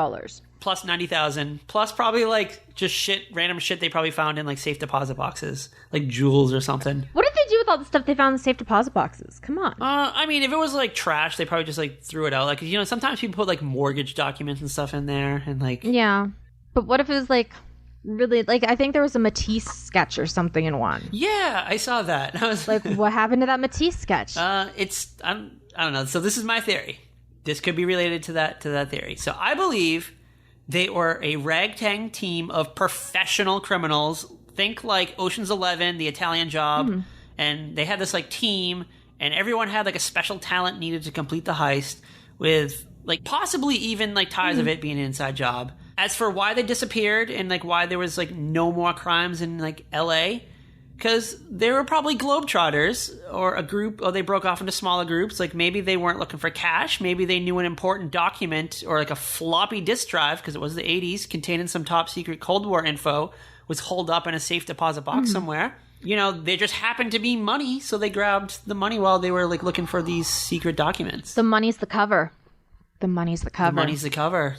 Plus 90,000, plus probably like just random shit they probably found in like safe deposit boxes, like jewels or something. What did they do with all the stuff they found in safe deposit boxes? Come on. I mean, if it was like trash, they probably just like threw it out. Like, you know, sometimes people put like mortgage documents and stuff in there and like. Yeah. But what if it was like really, like, I think there was a Matisse sketch or something in one. Yeah, I saw that. I was like, what happened to that Matisse sketch? I don't know. So this is my theory. This could be related to that theory. So I believe they were a ragtag team of professional criminals. Think like Ocean's 11, The Italian Job. And they had this like team, and everyone had like a special talent needed to complete the heist, with like possibly even like ties of it being an inside job. As for why they disappeared and like why there was like no more crimes in like LA, because they were probably globetrotters or a group, or they broke off into smaller groups. Like maybe they weren't looking for cash. Maybe they knew an important document or like a floppy disk drive, because it was the 80s, containing some top secret Cold War info, was holed up in a safe deposit box somewhere. You know, there just happened to be money, so they grabbed the money while they were like looking for these secret documents. The money's the cover. The money's the cover. The money's the cover.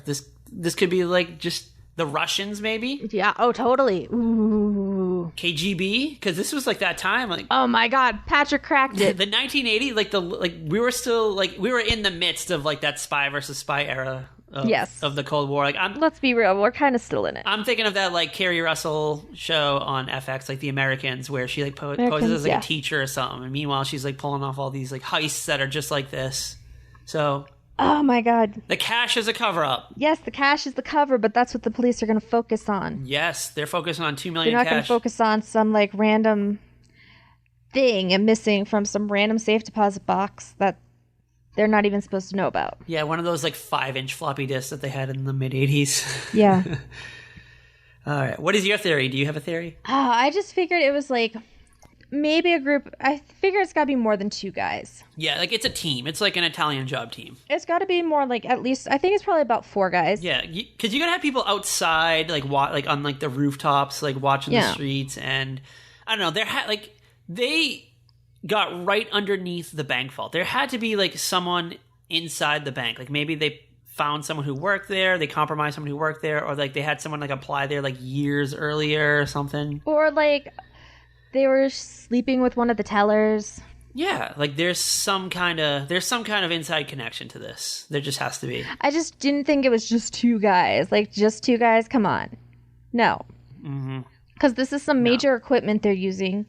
This could be like just the Russians, maybe? Yeah. Oh, totally. Ooh. KGB? Because this was like that time. Like, oh my God, Patrick cracked it. The 1980s, we were still we were in the midst of like that spy versus spy era. Of the Cold War. Like, let's be real, we're kind of still in it. I'm thinking of that like Carrie Russell show on FX, like The Americans, where she like poses as like a teacher or something, and meanwhile she's like pulling off all these like heists that are just like this. So. Oh my God. The cash is a cover-up. Yes, the cash is the cover, but that's what the police are going to focus on. Yes, they're focusing on $2 million They're not cash. going to focus on some like random thing and missing from some random safe deposit box that they're not even supposed to know about. Yeah, one of those like 5-inch floppy disks that they had in the mid-80s. Yeah. All right. What is your theory? Do you have a theory? I just figured it was like maybe a group. I figure it's got to be more than 2 guys. Yeah, like it's a team. It's like an Italian Job team. It's got to be more like, at least, I think it's probably about 4 guys. Yeah, because you got to have people outside, like like on like the rooftops, like watching the streets, and I don't know. They got right underneath the bank vault. There had to be like someone inside the bank. Like maybe they found someone who worked there, they compromised someone who worked there, or like they had someone like apply there like years earlier or something. Or like they were sleeping with one of the tellers. Yeah, like there's some kind of inside connection to this. There just has to be. I just didn't think it was just 2 guys. Like, just 2 guys? Come on. No. Because this is some major equipment they're using.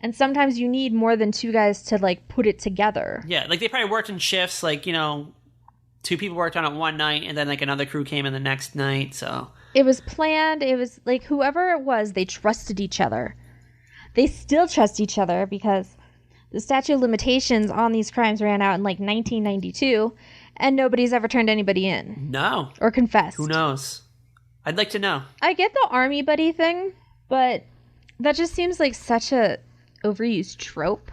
And sometimes you need more than 2 guys to, like, put it together. Yeah, like they probably worked in shifts. Like, you know, 2 people worked on it one night, and then like another crew came in the next night, so. It was planned. It was, like, whoever it was, they trusted each other. They still trust each other because the statute of limitations on these crimes ran out in, like, 1992, and nobody's ever turned anybody in. No. Or confessed. Who knows? I'd like to know. I get the army buddy thing, but that just seems like such a overused trope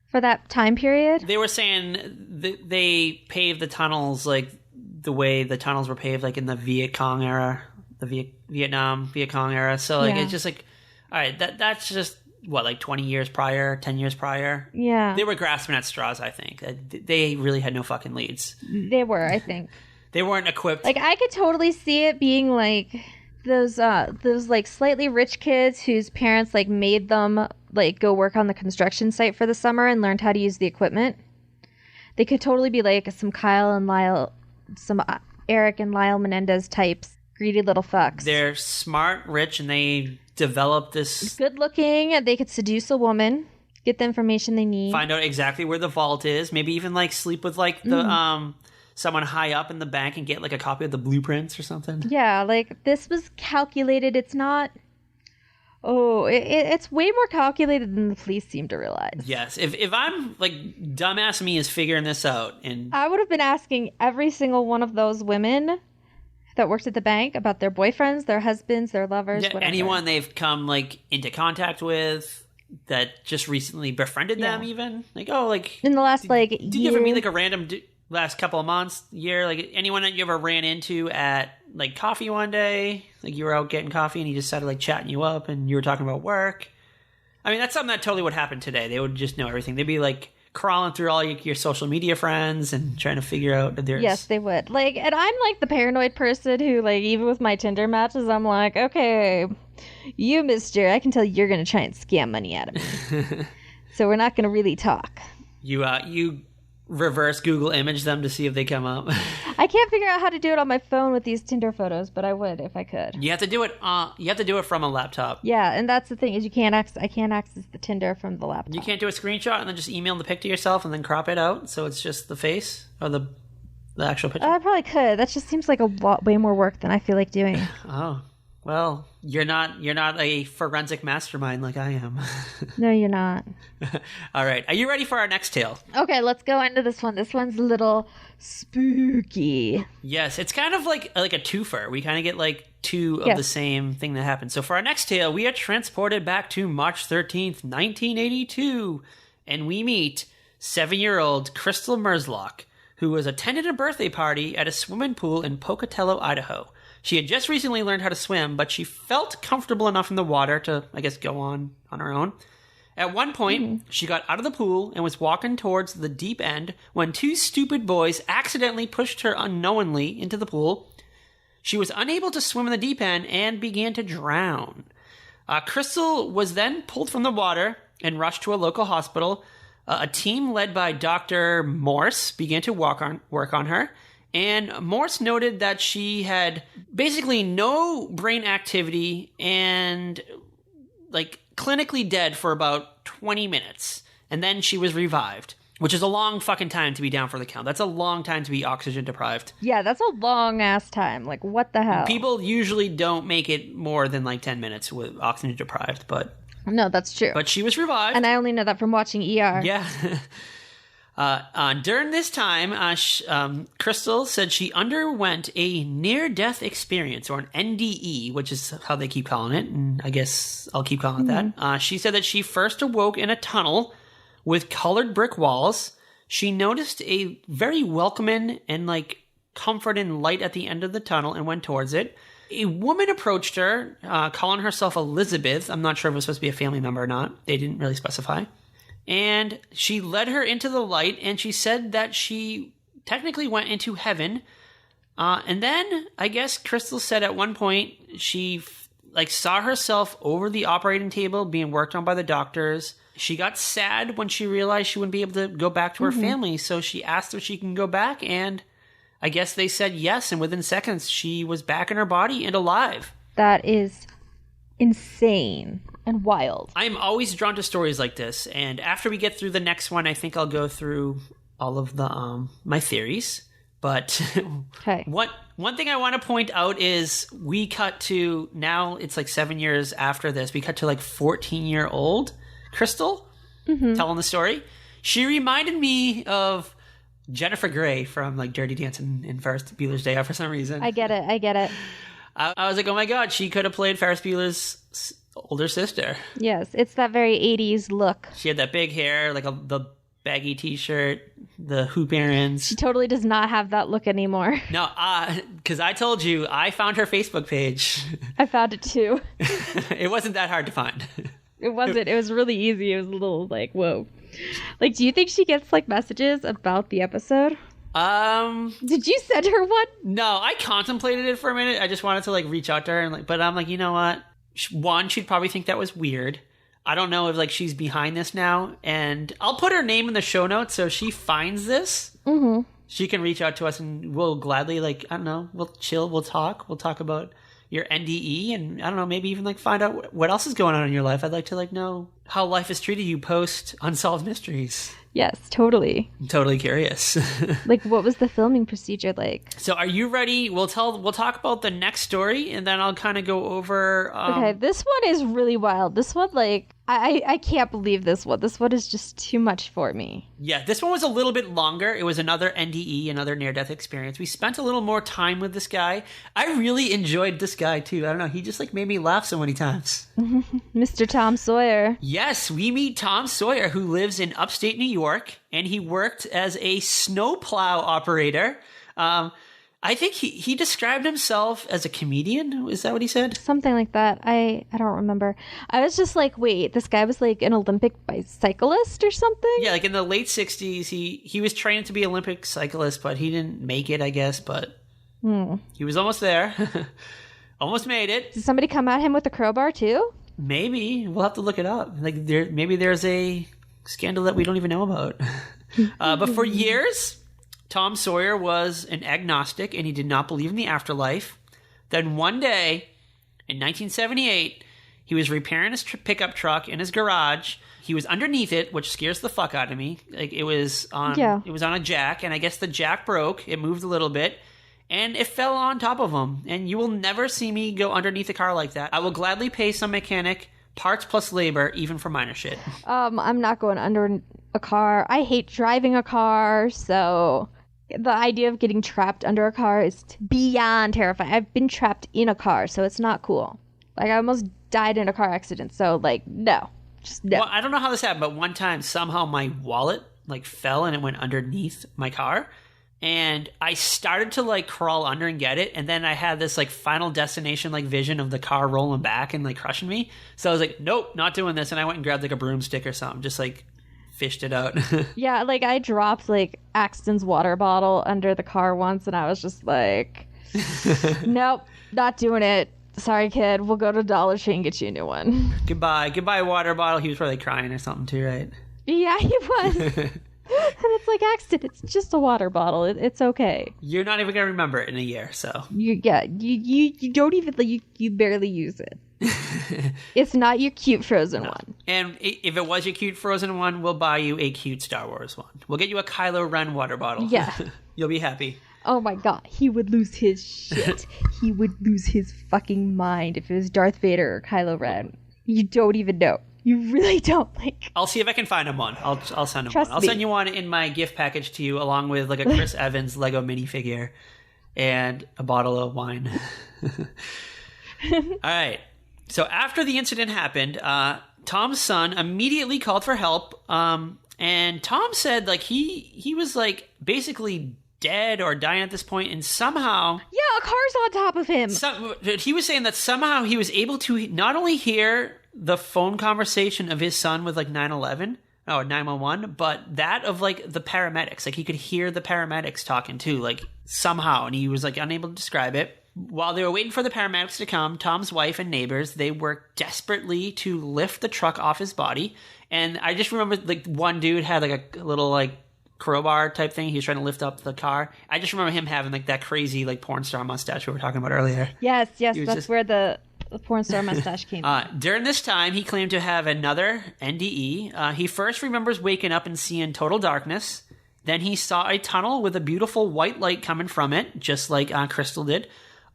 for that time period. They were saying they paved the tunnels like the way the tunnels were paved like in the Viet Cong era, the Viet Cong era. So like it's just like, all right, that's just what, like 20 years prior, 10 years prior. Yeah. They were grasping at straws, I think. They really had no fucking leads. They were, I think. They weren't equipped. Like, I could totally see it being like those like slightly rich kids whose parents like made them like go work on the construction site for the summer and learned how to use the equipment. They could totally be like some Eric and Lyle Menendez types, greedy little fucks. They're smart, rich, and they develop this... Good looking. They could seduce a woman, get the information they need. Find out exactly where the vault is. Maybe even like sleep with like the someone high up in the bank and get like a copy of the blueprints or something. Yeah, like this was calculated. It's not... Oh, it's way more calculated than the police seem to realize. Yes. If I'm, like, dumbass me is figuring this out, and... I would have been asking every single one of those women that worked at the bank about their boyfriends, their husbands, their lovers, whatever. Anyone they've come, like, into contact with that just recently befriended them, even. Like, oh, like... In the last, year... Did you ever meet, like, a random... last couple of months, year, like, anyone that you ever ran into at, like, coffee one day? Like, you were out getting coffee and he just started, like, chatting you up and you were talking about work? I mean, that's something that totally would happen today. They would just know everything. They'd be, like, crawling through all your social media friends and trying to figure out that there's... Yes, they would. Like, and I'm, like, the paranoid person who, like, even with my Tinder matches, I'm like, okay, you, mister, I can tell you're going to try and scam money out of me. So we're not going to really talk. You reverse Google image them to see if they come up. I can't figure out how to do it on my phone with these Tinder photos, but I would if I could. You have to do it. You have to do it from a laptop. Yeah, and that's the thing is I can't access the Tinder from the laptop. You can't do a screenshot and then just email the pic to yourself and then crop it out so it's just the face or the actual picture. I probably could. That just seems like a lot way more work than I feel like doing. Oh. Well, you're not a forensic mastermind like I am. No, you're not. All right. Are you ready for our next tale? Okay, let's go into this one. This one's a little spooky. Yes, it's kind of like a twofer. We kind of get like two of the same thing that happened. So for our next tale, we are transported back to March 13th, 1982, and we meet 7-year-old Crystal Merzlock, who was attending a birthday party at a swimming pool in Pocatello, Idaho. She had just recently learned how to swim, but she felt comfortable enough in the water to, I guess, go on her own. At one point, she got out of the pool and was walking towards the deep end when two stupid boys accidentally pushed her unknowingly into the pool. She was unable to swim in the deep end and began to drown. Crystal was then pulled from the water and rushed to a local hospital. A team led by Dr. Morse began to work on her. And Morse noted that she had basically no brain activity and, like, clinically dead for about 20 minutes. And then she was revived, which is a long fucking time to be down for the count. That's a long time to be oxygen deprived. Yeah, that's a long-ass time. Like, what the hell? People usually don't make it more than, like, 10 minutes with oxygen deprived, but... No, that's true. But she was revived. And I only know that from watching ER. Yeah. During this time, Crystal said she underwent a near-death experience, or an NDE, which is how they keep calling it, and I guess I'll keep calling it that. She said that she first awoke in a tunnel with colored brick walls. She noticed a very welcoming and, like, comforting light at the end of the tunnel and went towards it. A woman approached her, calling herself Elizabeth. I'm not sure if it was supposed to be a family member or not. They didn't really specify. And she led her into the light, and she said that she technically went into heaven. And then, I guess Crystal said at one point she saw herself over the operating table being worked on by the doctors. She got sad when she realized she wouldn't be able to go back to her family, so she asked if she can go back, and I guess they said yes, and within seconds she was back in her body and alive. That is insane and wild. I'm always drawn to stories like this, and after we get through the next one, I think I'll go through all of the my theories. But okay. One thing I want to point out is we cut to, now it's like 7 years after this, we cut to like 14-year-old Crystal telling the story. She reminded me of Jennifer Grey from like Dirty Dancing in Ferris Bueller's Day Off for some reason. I get it. I was like, oh my god, she could have played Ferris Bueller's older sister. Yes, it's that very 80s look. She had that big hair, like the baggy t-shirt, the hoop earrings. She totally does not have that look anymore. No, because I told you, I found her Facebook page. I found it too. It wasn't that hard to find. It wasn't. It was really easy. It was a little like, whoa. Like, do you think she gets like messages about the episode? Did you send her one? No, I contemplated it for a minute. I just wanted to like reach out to her, and but I'm like, you know what? One, she'd probably think that was weird. I don't know if like she's behind this now, and I'll put her name in the show notes so if she finds this. She can reach out to us, and we'll gladly, like, I don't know, we'll chill, we'll talk about, your NDE, and I don't know, maybe even like find out what else is going on in your life. I'd like to like know how life has treated you post Unsolved Mysteries. Yes, totally. I'm totally curious. Like, what was the filming procedure like? So are you ready? We'll talk about the next story, and then I'll kind of go over... Okay, this one is really wild. This one, like, I can't believe this one. This one is just too much for me. Yeah, this one was a little bit longer. It was another NDE, another near-death experience. We spent a little more time with this guy. I really enjoyed this guy, too. I don't know, he just, like, made me laugh so many times. Mr. Tom Sawyer. Yes, we meet Tom Sawyer, who lives in upstate New York, and he worked as a snowplow operator. I think he described himself as a comedian. Is that what he said? Something like that. I don't remember. I was just like, wait, this guy was like an Olympic bicyclist or something? Yeah, like in the late 60s, he was training to be an Olympic cyclist, but he didn't make it, I guess, but he was almost there. Almost made it. Did somebody come at him with a crowbar too? Maybe. We'll have to look it up. Like maybe there's a scandal that we don't even know about. But for years... Tom Sawyer was an agnostic, and he did not believe in the afterlife. Then one day, in 1978, he was repairing his pickup truck in his garage. He was underneath it, which scares the fuck out of me. Like it was on a jack, and I guess the jack broke. It moved a little bit, and it fell on top of him. And you will never see me go underneath a car like that. I will gladly pay some mechanic parts plus labor, even for minor shit. I'm not going under a car. I hate driving a car, so... The idea of getting trapped under a car is beyond terrifying. I've been trapped in a car, so it's not cool. Like, I almost died in a car accident, so, like, no. Just no. Well, I don't know how this happened, but one time, somehow my wallet, like, fell and it went underneath my car. And I started to, like, crawl under and get it. And then I had this, like, final destination, like, vision of the car rolling back and, like, crushing me. So I was like, nope, not doing this. And I went and grabbed, like, a broomstick or something. Just, like... fished it out. Yeah, like I dropped like Axton's water bottle under the car once and I was just like, nope, not doing it. Sorry, kid. We'll go to Dollar Tree and get you a new one. Goodbye water bottle. He was probably crying or something too, right? Yeah, he was. And it's like, Axton, it's just a water bottle. It's okay. You're not even gonna remember it in a year, so you don't even you barely use it. It's not your cute Frozen one. And if it was your cute Frozen one, we'll buy you a cute Star Wars one. We'll get you a Kylo Ren water bottle. Yeah. You'll be happy. Oh my god, he would lose his shit. He would lose his fucking mind if it was Darth Vader or Kylo Ren. You don't even know. You really don't. Like. I'll see if I can find him one. I'll send him Trust one. I'll me. send you one in my gift package to you, along with like a Chris Evans Lego minifigure and a bottle of wine. All right. So after the incident happened, Tom's son immediately called for help. And Tom said like he was like basically dead or dying at this point, and somehow Yeah, a car's on top of him. He was saying that somehow he was able to not only hear the phone conversation of his son with like 911 or 911, but that of like the paramedics. Like he could hear the paramedics talking too, like somehow, and he was like unable to describe it. While they were waiting for the paramedics to come, Tom's wife and neighbors, they worked desperately to lift the truck off his body. And I just remember like one dude had like a little like crowbar type thing. He was trying to lift up the car. I just remember him having like that crazy like porn star mustache we were talking about earlier. Yes, that's where the porn star mustache came from. During this time, he claimed to have another NDE. He first remembers waking up and seeing total darkness. Then he saw a tunnel with a beautiful white light coming from it, just like Crystal did.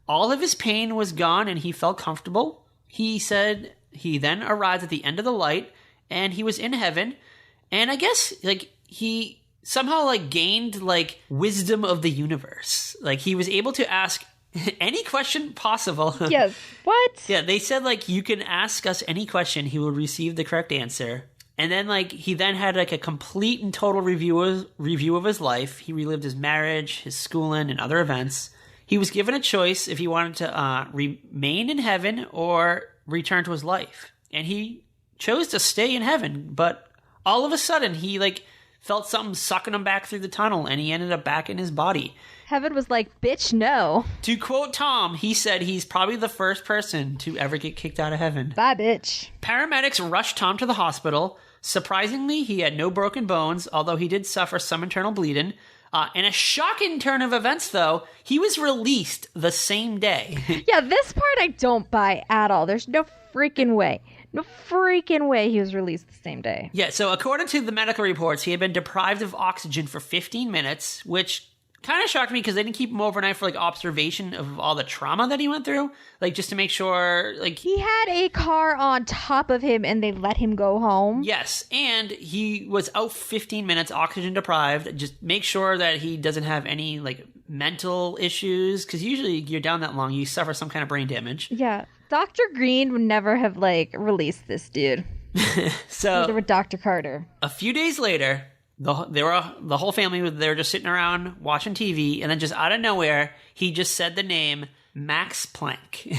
All of his pain was gone and he felt comfortable. He said he then arrived at the end of the light and he was in heaven. And I guess like he somehow like gained like wisdom of the universe. Like he was able to ask any question possible. Yes. What? Yeah, they said like you can ask us any question, he will receive the correct answer. And then like he then had like a complete and total review of his life. He relived his marriage, his schooling, and other events. He was given a choice if he wanted to remain in heaven or return to his life. And he chose to stay in heaven. But all of a sudden, he like felt something sucking him back through the tunnel, and he ended up back in his body. Heaven was like, bitch, no. To quote Tom, he said he's probably the first person to ever get kicked out of heaven. Bye, bitch. Paramedics rushed Tom to the hospital. Surprisingly, he had no broken bones, although he did suffer some internal bleeding. In a shocking turn of events, though, he was released the same day. Yeah, this part I don't buy at all. There's no freaking way. No freaking way he was released the same day. Yeah, so according to the medical reports, he had been deprived of oxygen for 15 minutes, which kind of shocked me because they didn't keep him overnight for, like, observation of all the trauma that he went through. Like, just to make sure, like... He had a car on top of him and they let him go home? Yes, and he was out 15 minutes, oxygen deprived. Just make sure that he doesn't have any, like, mental issues, because usually you're down that long, you suffer some kind of brain damage. Yeah. Dr. Green would never have, like, released this dude. So... Neither would Dr. Carter. A few days later... The whole family was there just sitting around watching TV, and then just out of nowhere, he just said the name Max Planck.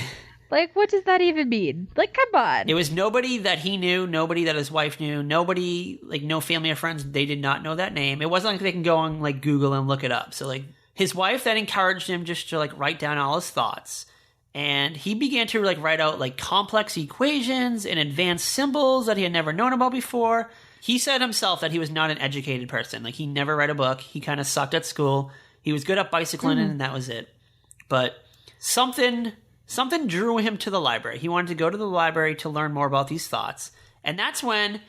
Like, what does that even mean? Like, come on. It was nobody that he knew, nobody that his wife knew, nobody, like, no family or friends, they did not know that name. It wasn't like they can go on, like, Google and look it up. So, like, his wife then encouraged him just to, like, write down all his thoughts. And he began to, like, write out, like, complex equations and advanced symbols that he had never known about before. He said himself that he was not an educated person. Like, he never read a book. He kind of sucked at school. He was good at bicycling, and that was it. But something drew him to the library. He wanted to go to the library to learn more about these thoughts. And that's when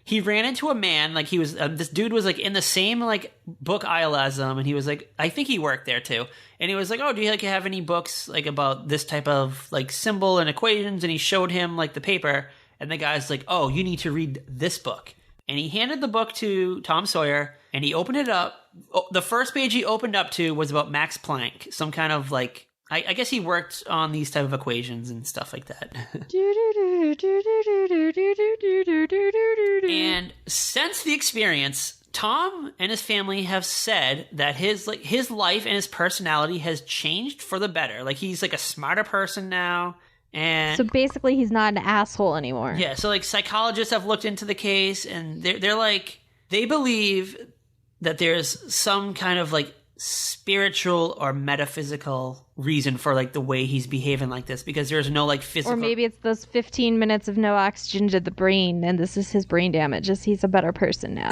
he ran into a man. Like, he was this dude was, like, in the same, like, book aisle as him. And he was like, I think he worked there too. And he was like, oh, do you, like, have any books, like, about this type of, like, symbol and equations? And he showed him, like, the paper. And the guy's like, oh, you need to read this book. And he handed the book to Tom Sawyer, and he opened it up. Oh, the first page he opened up to was about Max Planck, some kind of, like, I guess he worked on these type of equations and stuff like that. And since the experience, Tom and his family have said that his life and his personality has changed for the better. Like, he's, like, a smarter person now. And so basically he's not an asshole anymore. Yeah, so, like, psychologists have looked into the case, and they're like, they believe that there's some kind of, like, spiritual or metaphysical reason for, like, the way he's behaving like this, because there's no, like, physical... Or maybe it's those 15 minutes of no oxygen to the brain, and this is his brain damage, just he's a better person now.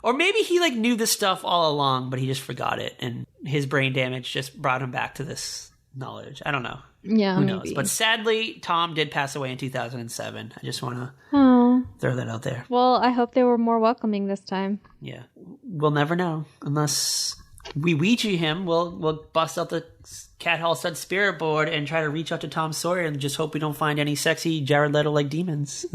Or maybe he, like, knew this stuff all along, but he just forgot it, and his brain damage just brought him back to this knowledge. I don't know. Yeah, who maybe. knows? But sadly, Tom did pass away in 2007. I just want to throw that out there. Well, I hope they were more welcoming this time. Yeah, we'll never know unless we Ouija him. We'll bust out the Cat Hall Stud Spirit Board and try to reach out to Tom Sawyer and just hope we don't find any sexy Jared Leto like demons.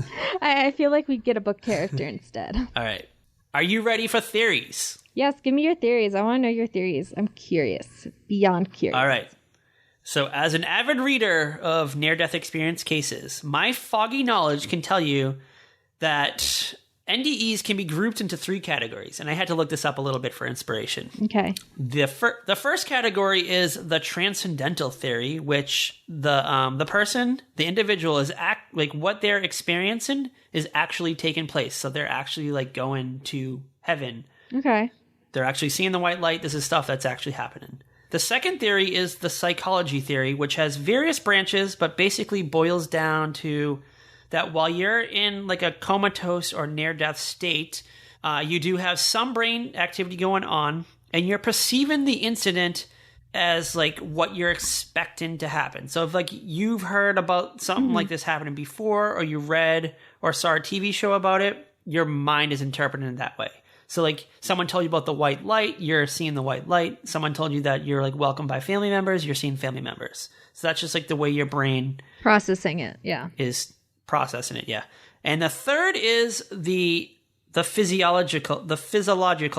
I feel like we'd get a book character instead. All right, are you ready for theories? Yes, give me your theories. I want to know your theories. I'm curious, beyond curious. All right. So, as an avid reader of near-death experience cases, my foggy knowledge can tell you that NDEs can be grouped into 3 categories, and I had to look this up a little bit for inspiration. Okay. The first category is the transcendental theory, which the person, the individual, is like what they're experiencing is actually taking place. So they're actually, like, going to heaven. Okay. They're actually seeing the white light. This is stuff that's actually happening. The second theory is the psychology theory, which has various branches, but basically boils down to that while you're in, like, a comatose or near-death state, you do have some brain activity going on, and you're perceiving the incident as, like, what you're expecting to happen. So if, like, you've heard about something like this happening before, or you read or saw a TV show about it, your mind is interpreting it that way. So, like, someone told you about the white light, you're seeing the white light. Someone told you that you're, like, welcomed by family members, you're seeing family members. So that's just, like, the way your brain... Processing it, yeah. Is processing it, yeah. And the third is the physiological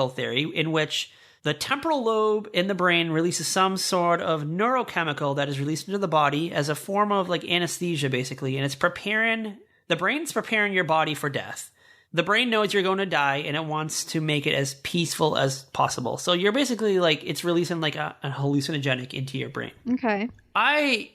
theory, in which the temporal lobe in the brain releases some sort of neurochemical that is released into the body as a form of, like, anesthesia, basically. And the brain's preparing your body for death. The brain knows you're going to die, and it wants to make it as peaceful as possible. So you're basically, like, it's releasing, like, a hallucinogenic into your brain. Okay. My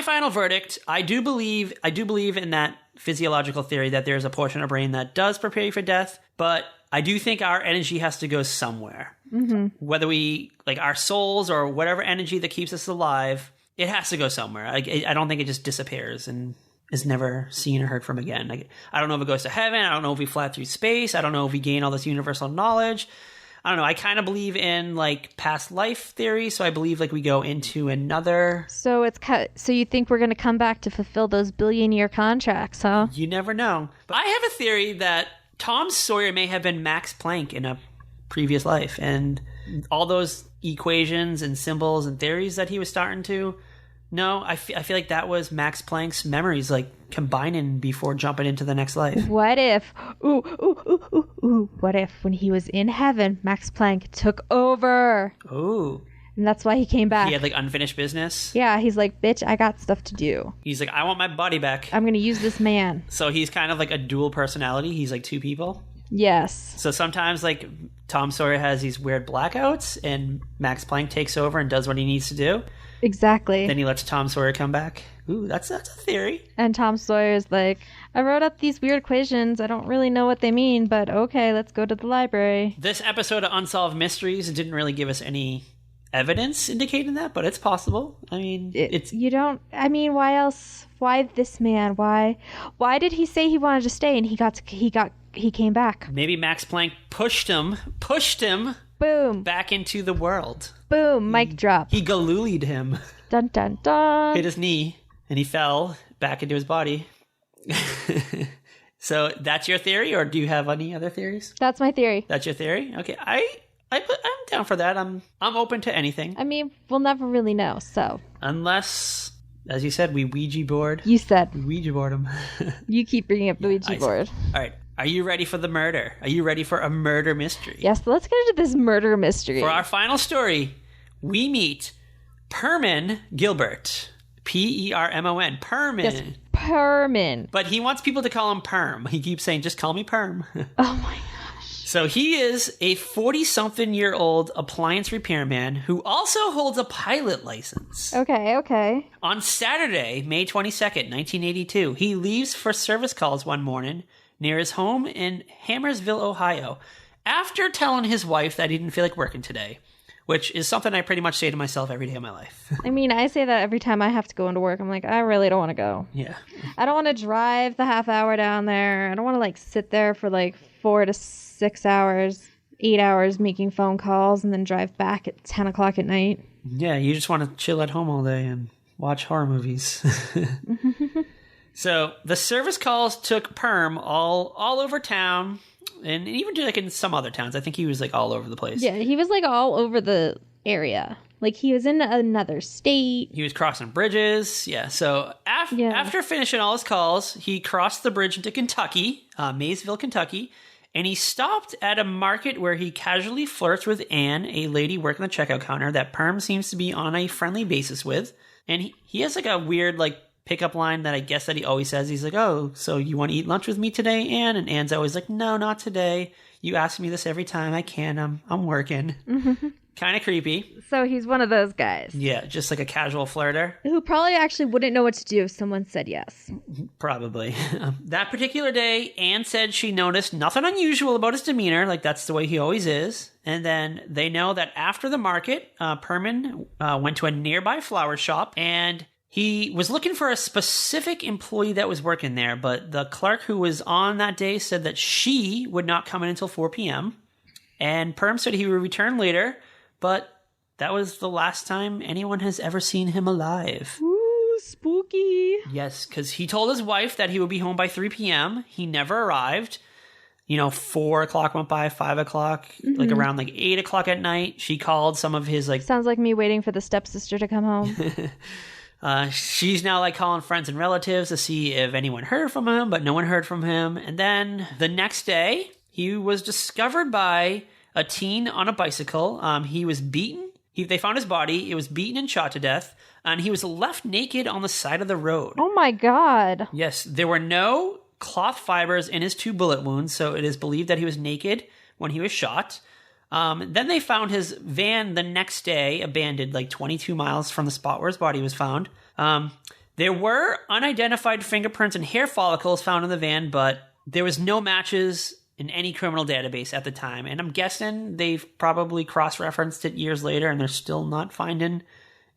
final verdict, I do believe in that physiological theory that there's a portion of brain that does prepare you for death, but I do think our energy has to go somewhere. Mm-hmm. Whether we, like, our souls or whatever energy that keeps us alive, it has to go somewhere. I don't think it just disappears and is never seen or heard from again. I don't know if it goes to heaven. I don't know if we fly through space. I don't know if we gain all this universal knowledge. I don't know. I kind of believe in like past life theory, so I believe like we go into another. So so you think we're going to come back to fulfill those billion-year contracts, huh? You never know. But I have a theory that Tom Sawyer may have been Max Planck in a previous life, and all those equations and symbols and theories that he was starting to. No, I feel like that was Max Planck's memories, like combining before jumping into the next life. What if, what if when he was in heaven, Max Planck took over? Ooh. And that's why he came back. He had like unfinished business. Yeah, he's like, bitch, I got stuff to do. He's like, I want my body back. I'm going to use this man. So he's kind of like a dual personality. He's like two people. Yes. So sometimes like Tom Sawyer has these weird blackouts and Max Planck takes over and does what he needs to do. Exactly. Then he lets Tom Sawyer come back. Ooh, that's a theory. And Tom Sawyer's like, I wrote up these weird equations. I don't really know what they mean, but okay, let's go to the library. This episode of Unsolved Mysteries didn't really give us any evidence indicating that, but it's possible. I mean, why else? Why this man? Why did he say he wanted to stay and he came back? Maybe Max Planck pushed him. Boom. Back into the world. Boom. Mic drop. He galoolied him. Dun, dun, dun. Hit his knee, and he fell back into his body. So that's your theory, or do you have any other theories? That's my theory. That's your theory? Okay, I'm down for that. I'm open to anything. I mean, we'll never really know, so. Unless, as you said, we Ouija board. You said. We Ouija board him. You keep bringing up the Ouija board. All right. Are you ready for the murder? Are you ready for a murder mystery? Yes, let's get into this murder mystery. For our final story, we meet Perman Gilbert. Permon. Perman. Yes, Perman. But he wants people to call him Perm. He keeps saying, just call me Perm. Oh my gosh. So he is a 40-something-year-old appliance repairman who also holds a pilot license. Okay. On Saturday, May 22nd, 1982, he leaves for service calls one morning near his home in Hammersville, Ohio, after telling his wife that he didn't feel like working today, which is something I pretty much say to myself every day of my life. I mean, I say that every time I have to go into work. I'm like, I really don't want to go. Yeah. I don't want to drive the half hour down there. I don't want to like sit there for like 4 to 6 hours, 8 hours making phone calls and then drive back at 10 o'clock at night. Yeah, you just want to chill at home all day and watch horror movies. So the service calls took Perm all over town, and even like in some other towns. I think he was like all over the place. Yeah, he was like all over the area. Like he was in another state. He was crossing bridges. Yeah. So after finishing all his calls, he crossed the bridge into Kentucky, Maysville, Kentucky, and he stopped at a market where he casually flirts with Anne, a lady working the checkout counter that Perm seems to be on a friendly basis with. And he has like a weird like pickup line that I guess that he always says. He's like, oh, so you want to eat lunch with me today, Anne? And Anne's always like, no, not today. You ask me this every time. I can't. I'm working. Kind of creepy. So he's one of those guys. Yeah, just like a casual flirter. Who probably actually wouldn't know what to do if someone said yes. Probably. That particular day, Anne said she noticed nothing unusual about his demeanor, like that's the way he always is. And then they know that after the market, Perman went to a nearby flower shop, and he was looking for a specific employee that was working there, but the clerk who was on that day said that she would not come in until 4 p.m. And Perm said he would return later, but that was the last time anyone has ever seen him alive. Ooh, spooky. Yes, because he told his wife that he would be home by 3 p.m. He never arrived. 4 o'clock went by, 5 o'clock, like around like 8 o'clock at night. She called some of his like... Sounds like me waiting for the stepsister to come home. She's now like calling friends and relatives to see if anyone heard from him, but no one heard from him. And then the next day, he was discovered by a teen on a bicycle. He was beaten. They found his body. It was beaten and shot to death. And he was left naked on the side of the road. Oh my God. Yes, there were no cloth fibers in his 2 bullet wounds, so it is believed that he was naked when he was shot. Then they found his van the next day, abandoned like 22 miles from the spot where his body was found. There were unidentified fingerprints and hair follicles found in the van, but there was no matches in any criminal database at the time. And I'm guessing they've probably cross-referenced it years later and they're still not finding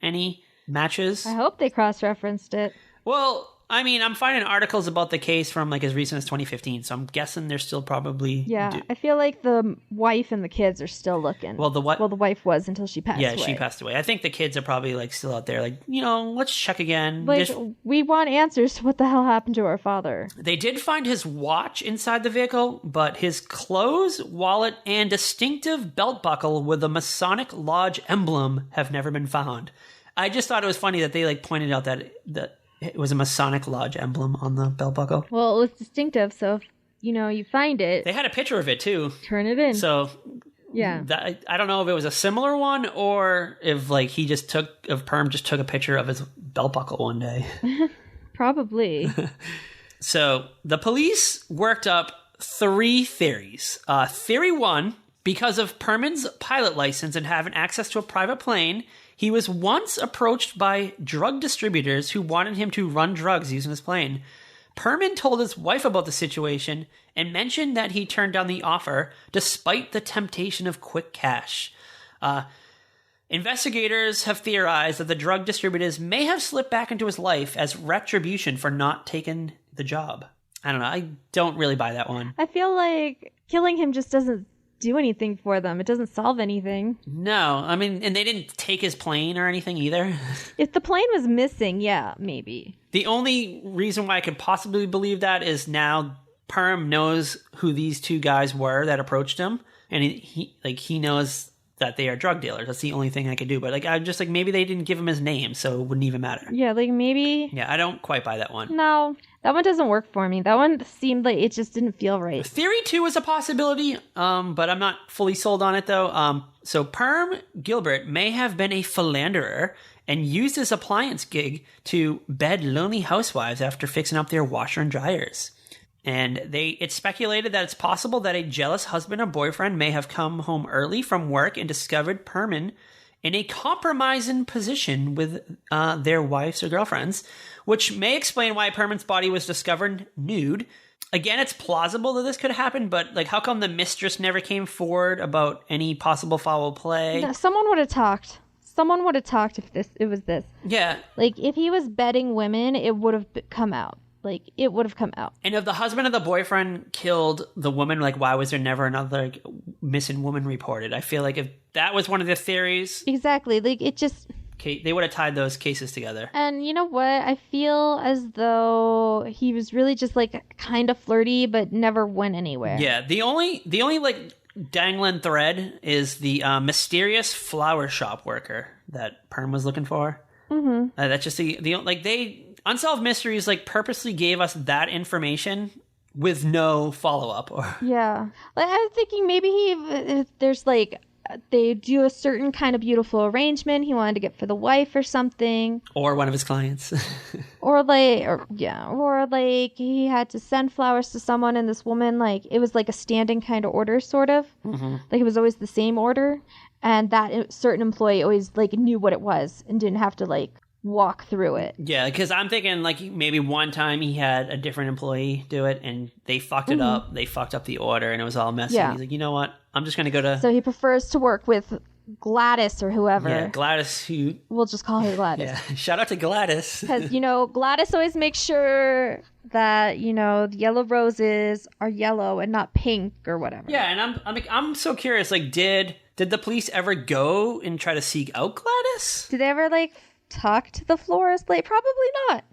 any matches. I hope they cross-referenced it. Well, I mean, I'm finding articles about the case from like as recent as 2015, so I'm guessing they're still probably... Yeah, I feel like the wife and the kids are still looking. Well, the wife was until she passed away. Yeah, she passed away. I think the kids are probably like still out there, like, let's check again. Like, we want answers to what the hell happened to our father. They did find his watch inside the vehicle, but his clothes, wallet, and distinctive belt buckle with the Masonic Lodge emblem have never been found. I just thought it was funny that they like pointed out that it was a Masonic Lodge emblem on the belt buckle. Well, it was distinctive, so if, you find it... They had a picture of it, too. Turn it in. So, yeah. I don't know if it was a similar one, or if, like, Perm just took a picture of his belt buckle one day. Probably. So, the police worked up 3 theories. Theory 1, because of Perman's pilot license and having access to a private plane... He was once approached by drug distributors who wanted him to run drugs using his plane. Perman told his wife about the situation and mentioned that he turned down the offer despite the temptation of quick cash. Investigators have theorized that the drug distributors may have slipped back into his life as retribution for not taking the job. I don't know. I don't really buy that one. I feel like killing him just doesn't do anything for them. It doesn't solve anything. No, I mean, and they didn't take his plane or anything either. If the plane was missing, yeah, maybe. The only reason why I could possibly believe that is now Perm knows who these 2 guys were that approached him, and he knows that they are drug dealers. That's the only thing I could do. But I'm just like, maybe they didn't give him his name, so it wouldn't even matter. Yeah, maybe. Yeah, I don't quite buy that one. No, that one doesn't work for me. That one seemed like it just didn't feel right. Theory 2 is a possibility, but I'm not fully sold on it though. So Perm Gilbert may have been a philanderer and used his appliance gig to bed lonely housewives after fixing up their washer and dryers. And it's speculated that it's possible that a jealous husband or boyfriend may have come home early from work and discovered Perman in a compromising position with their wives or girlfriends, which may explain why Perman's body was discovered nude. Again, it's plausible that this could happen, but like, how come the mistress never came forward about any possible foul play? No, someone would have talked. Someone would have talked if it was this. Yeah. Like, if he was bedding women, it would have come out. Like, it would have come out. And if the husband or the boyfriend killed the woman, like, why was there never another missing woman reported? I feel like if that was one of the theories... Exactly. Like, it just... They would have tied those cases together. And you know what? I feel as though he was really just, like, kind of flirty, but never went anywhere. Yeah. The only like, dangling thread is the mysterious flower shop worker that Perm was looking for. Mm-hmm. That's just Unsolved Mysteries, like, purposely gave us that information with no follow-up. Yeah. Like, I was thinking maybe there's, like, they do a certain kind of beautiful arrangement he wanted to get for the wife or something. Or one of his clients. or he had to send flowers to someone, and this woman, like, it was like a standing kind of order, sort of. Mm-hmm. Like, it was always the same order. And that certain employee always, like, knew what it was and didn't have to, like, walk through it. Yeah, because I'm thinking, like, maybe one time he had a different employee do it and they fucked it up. They fucked up the order and it was all messy. Yeah. He's like, you know what? I'm just going to go to... So he prefers to work with Gladys or whoever. Yeah, Gladys, who... We'll just call her Gladys. Yeah, shout out to Gladys. Because, Gladys always makes sure that, the yellow roses are yellow and not pink or whatever. Yeah, and I'm so curious, like, did the police ever go and try to seek out Gladys? Did they ever, like... talk to the florist? Like, probably not.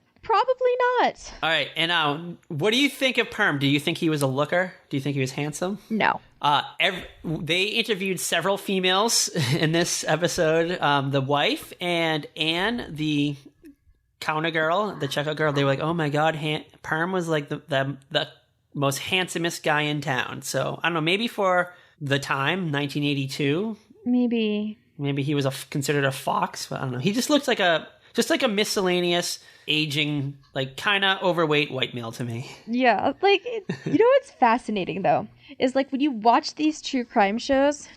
All right, and what do you think of Perm? Do you think he was a looker? Do you think he was handsome? No. They interviewed several females in this episode. The wife and Anne, the counter girl, the checkout girl. They were like, "Oh my god, Perm was like the most handsomest guy in town." So I don't know. Maybe for the time, 1982. Maybe he was considered a fox, but I don't know. He just looked like a miscellaneous, aging, like, kind of overweight white male to me. Yeah, like, what's fascinating, though, is, like, when you watch these true crime shows,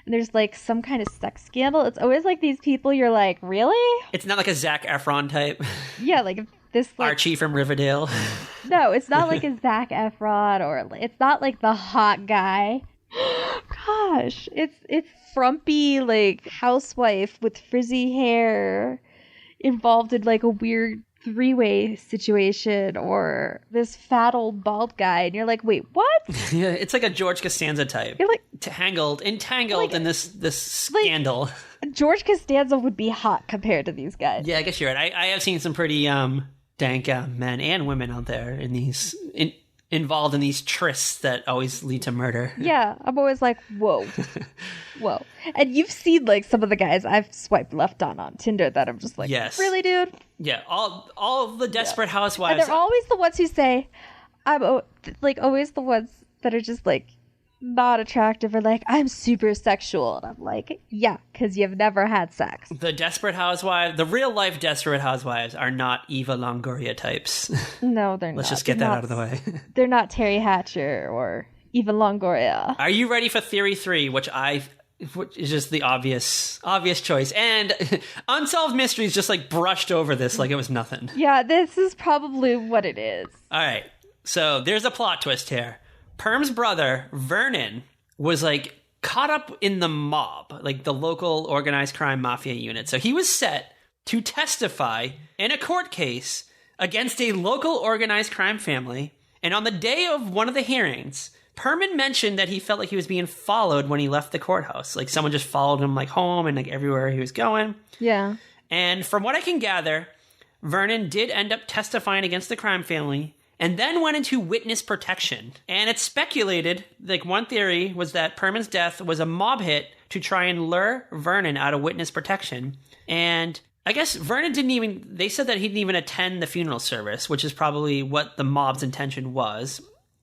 and there's, like, some kind of sex scandal, it's always, like, these people you're like, really? It's not like a Zac Efron type. Yeah, like, this, like... Archie from Riverdale. No, it's not like a Zac Efron, or it's not, like, the hot guy. Gosh, it's frumpy, like, housewife with frizzy hair involved in, like, a weird three-way situation or this fat old bald guy, and you're like, wait, what? Yeah, it's like a George Costanza type. You're like entangled in this scandal. George Costanza would be hot compared to these guys. Yeah, I guess you're right. I have seen some pretty dank men and women out there in these involved in these trysts that always lead to murder. Yeah, I'm always like, whoa. Whoa. And you've seen like some of the guys I've swiped left on Tinder that I'm just like, yes. Really, dude? Yeah, all the desperate housewives. And they're always the ones who say, I'm like always the ones that are just like not attractive or like, I'm super sexual. And I'm like, yeah, because you've never had sex. The desperate housewives, the real life desperate housewives are not Eva Longoria types. No, they're not. Let's just get that out of the way. They're not Terry Hatcher or Eva Longoria. Are you ready for theory 3, which is just the obvious choice? And Unsolved Mysteries just like brushed over this like it was nothing. Yeah, this is probably what it is. All right. So there's a plot twist here. Perm's brother, Vernon, was like caught up in the mob, like the local organized crime mafia unit. So he was set to testify in a court case against a local organized crime family. And on the day of one of the hearings, Perman mentioned that he felt like he was being followed when he left the courthouse. Like someone just followed him like home and like everywhere he was going. Yeah. And from what I can gather, Vernon did end up testifying against the crime family and then went into witness protection. And it's speculated, like one theory was that Perman's death was a mob hit to try and lure Vernon out of witness protection. And I guess Vernon they said that he didn't even attend the funeral service, which is probably what the mob's intention was.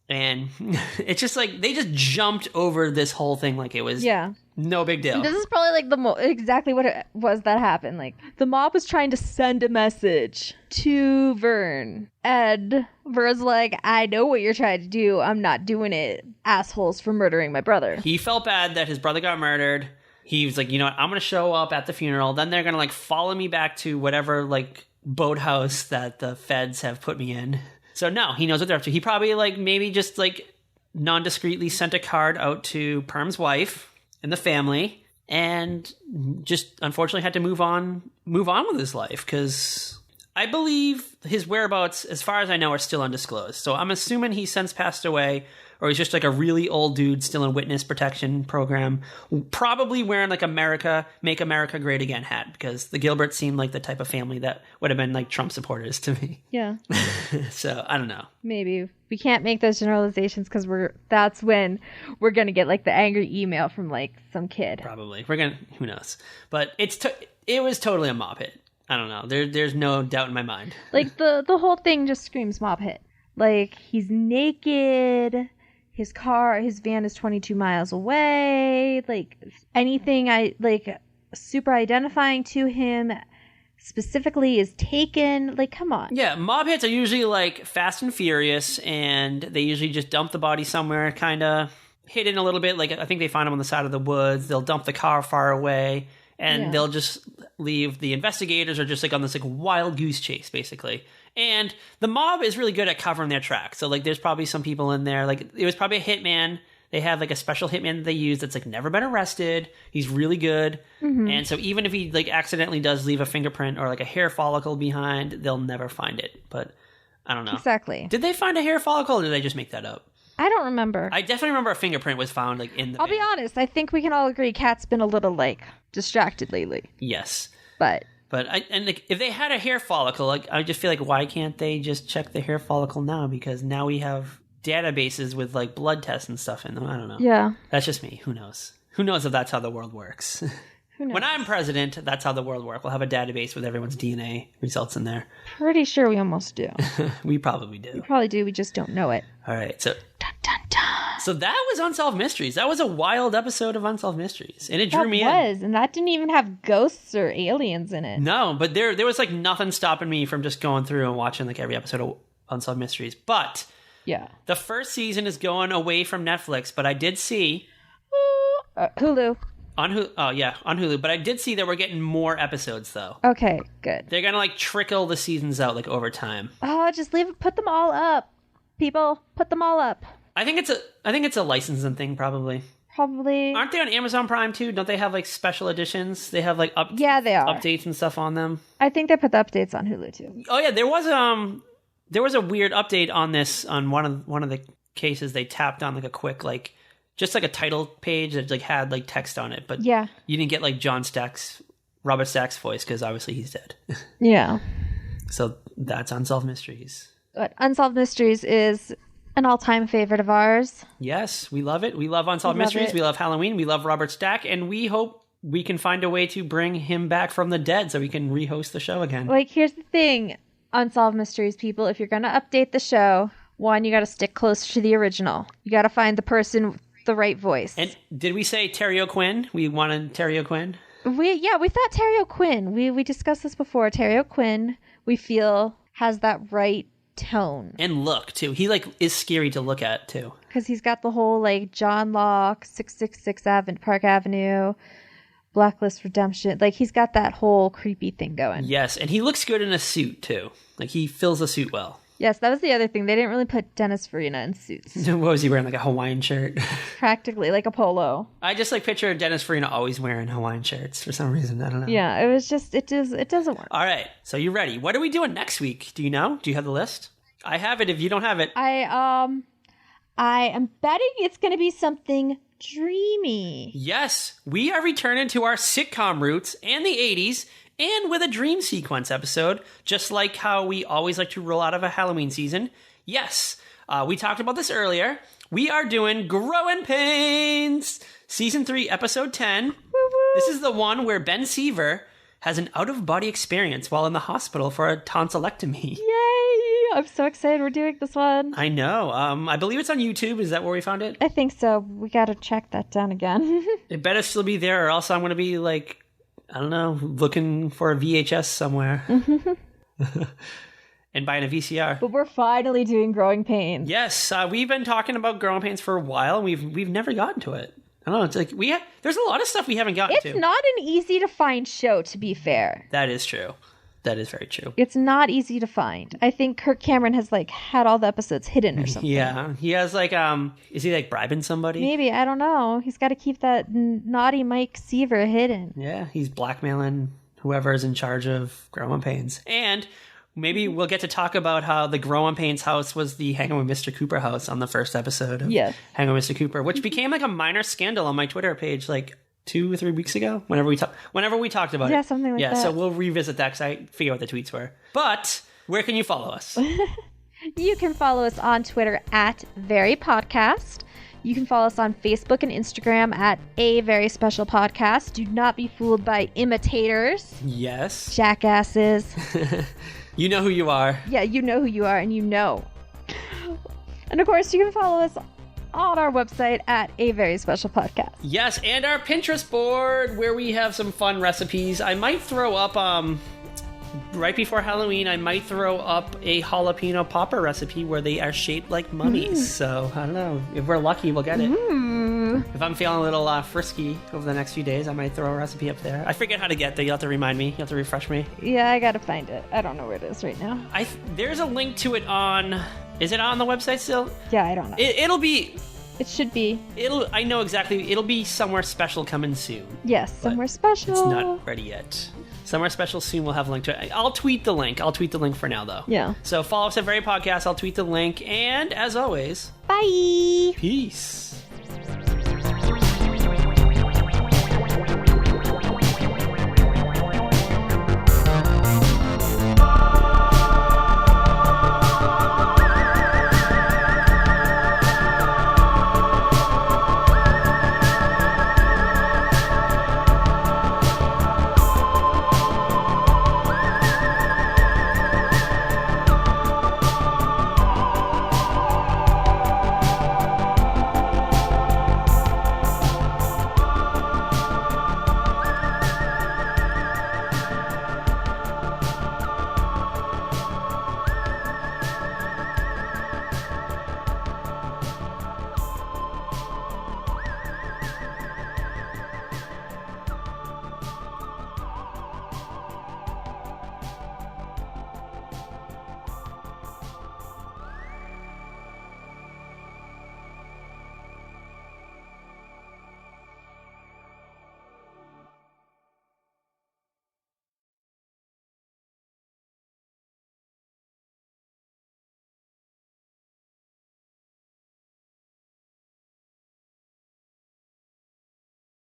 And it's just like, they just jumped over this whole thing like it was no big deal. This is probably like exactly what it was that happened. Like, the mob was trying to send a message to Vern. And Vern's like, I know what you're trying to do. I'm not doing it. Assholes for murdering my brother. He felt bad that his brother got murdered. He was like, you know what, I'm going to show up at the funeral. Then they're going to like follow me back to whatever like boathouse that the feds have put me in. So no, he knows what they're up to. He probably like maybe just like non-discreetly sent a card out to Perm's wife and the family and just unfortunately had to move on with his life because I believe his whereabouts, as far as I know, are still undisclosed. So I'm assuming he's since passed away or he's just like a really old dude still in witness protection program, probably wearing like Make America Great Again hat because the Gilberts seemed like the type of family that would have been like Trump supporters to me. Yeah. So I don't know. Maybe. We can't make those generalizations because that's when we're going to get like the angry email from like some kid. Probably. Who knows? But it was totally a mob hit. I don't know. There's no doubt in my mind. Like the whole thing just screams mob hit. Like he's naked. His van is 22 miles away. Like anything super identifying to him specifically is taken. Like, come on. Yeah, mob hits are usually like fast and furious, and they usually just dump the body somewhere, kind of hidden a little bit. Like I think they find him on the side of the woods. They'll dump the car far away, and they'll just leave the investigators or just like on this like wild goose chase, basically. And the mob is really good at covering their tracks. So, like, there's probably some people in there. Like, it was probably a hitman. They have, like, a special hitman that they use that's, like, never been arrested. He's really good. Mm-hmm. And so even if he, like, accidentally does leave a fingerprint or, like, a hair follicle behind, they'll never find it. But I don't know. Exactly. Did they find a hair follicle or did they just make that up? I don't remember. I definitely remember a fingerprint was found, like, in the I'll be honest. I think we can all agree Kat's been a little, like, distracted lately. Yes. But like, if they had a hair follicle, like I just feel like why can't they just check the hair follicle now? Because now we have databases with like blood tests and stuff in them. I don't know. Yeah, that's just me. Who knows? Who knows if that's how the world works? Who knows? When I'm president, that's how the world works. We'll have a database with everyone's DNA results in there. Pretty sure we almost do. We probably do. We probably do. We just don't know it. All right, so. Dun, dun, dun. So that was Unsolved Mysteries. That was a wild episode of Unsolved Mysteries. And it drew me in. That was, and that didn't even have ghosts or aliens in it. No, but there was like nothing stopping me from just going through and watching like every episode of Unsolved Mysteries. But yeah, the first season is going away from Netflix, but I did see... Hulu. On Hulu. But I did see that we're getting more episodes, though. Okay, good. They're going to like trickle the seasons out like over time. Oh, just put them all up. People, put them all up. I think it's a licensing thing, probably. probably. Aren't they on Amazon Prime too? Don't they have like special editions? They have like Yeah, they are. updates and stuff on them. I think they put the updates on Hulu too. Oh yeah, there was a weird update on this on one of the cases. They tapped on like a quick like just like a title page that like had like text on it, but yeah, you didn't get like Robert Stack's voice because obviously he's dead. Yeah. So that's Unsolved Mysteries. But Unsolved Mysteries is an all-time favorite of ours. Yes, we love it. We love Unsolved Mysteries. We love Halloween. We love Robert Stack, and we hope we can find a way to bring him back from the dead so we can rehost the show again. Like, here's the thing, Unsolved Mysteries people, if you're going to update the show, one, you got to stick close to the original. You got to find the person with the right voice. And did we say Terry O'Quinn? We wanted Terry O'Quinn? We thought Terry O'Quinn. We discussed this before. Terry O'Quinn, we feel, has that right tone. And look, too. He, like, is scary to look at, too. Because he's got the whole, like, John Locke, 666 Park Avenue, Blacklist Redemption. Like, he's got that whole creepy thing going. Yes, and he looks good in a suit, too. Like, he fills the suit well. Yes, that was the other thing. They didn't really put Dennis Farina in suits. What was he wearing? Like a Hawaiian shirt? Practically, like a polo. I just like picture Dennis Farina always wearing Hawaiian shirts for some reason. I don't know. Yeah, it was just, it doesn't work. All right, so you ready? What are we doing next week? Do you know? Do you have the list? I have it if you don't have it. I am betting it's going to be something dreamy. Yes, we are returning to our sitcom roots and the 80s and with a dream sequence episode, just like how we always like to roll out of a Halloween season. Yes, we talked about this earlier. We are doing Growing Pains, Season 3, Episode 10. Woo-woo. This is the one where Ben Seaver has an out-of-body experience while in the hospital for a tonsillectomy. Yay! I'm so excited we're doing this one. I know. I believe it's on YouTube. Is that where we found it? I think so. We got to check that down again. It better still be there, or else I'm going to be like, I don't know, looking for a VHS somewhere. And buying a VCR. But we're finally doing Growing Pains. Yes, we've been talking about Growing Pains for a while, and we've never gotten to it. I don't know. It's like there's a lot of stuff we haven't gotten to. It's not an easy to find show, to be fair. That is true. That is very true. It's not easy to find. I think Kirk Cameron has like had all the episodes hidden or something. Yeah, he has like is he like bribing somebody? Maybe, I don't know. He's got to keep that naughty Mike Seaver hidden. Yeah, he's blackmailing whoever is in charge of Growing Pains. And maybe we'll get to talk about how the Growing Pains house was the Hanging with Mr. Cooper house on the first episode of Hanging with Mr. Cooper, which became like a minor scandal on my Twitter page like 2 or 3 weeks ago, whenever we talked about it. Yeah, something like that. Yeah, so we'll revisit that because I figure out what the tweets were. But where can you follow us? You can follow us on Twitter at VeryPodcast. You can follow us on Facebook and Instagram at A Very Special Podcast. Do not be fooled by imitators. Yes. Jackasses. You know who you are. Yeah, you know who you are, and you know. And of course, you can follow us on our website at A Very Special Podcast. Yes, and our Pinterest board where we have some fun recipes. I might throw up right before Halloween, I might throw up a jalapeno popper recipe where they are shaped like mummies. So, I don't know. If we're lucky, we'll get it. If I'm feeling a little frisky over the next few days, I might throw a recipe up there. I forget how to get there. You'll have to remind me. You'll have to refresh me. Yeah, I gotta find it. I don't know where it is right now. There's a link to it on... Is it on the website still? Yeah, I don't know. It'll be... It should be. I know exactly. It'll be somewhere special coming soon. Yes, somewhere special. It's not ready yet. Somewhere special soon. We'll have a link to it. I'll tweet the link. I'll tweet the link for now, though. Yeah. So follow us at Very Podcast. I'll tweet the link. And as always, bye. Peace.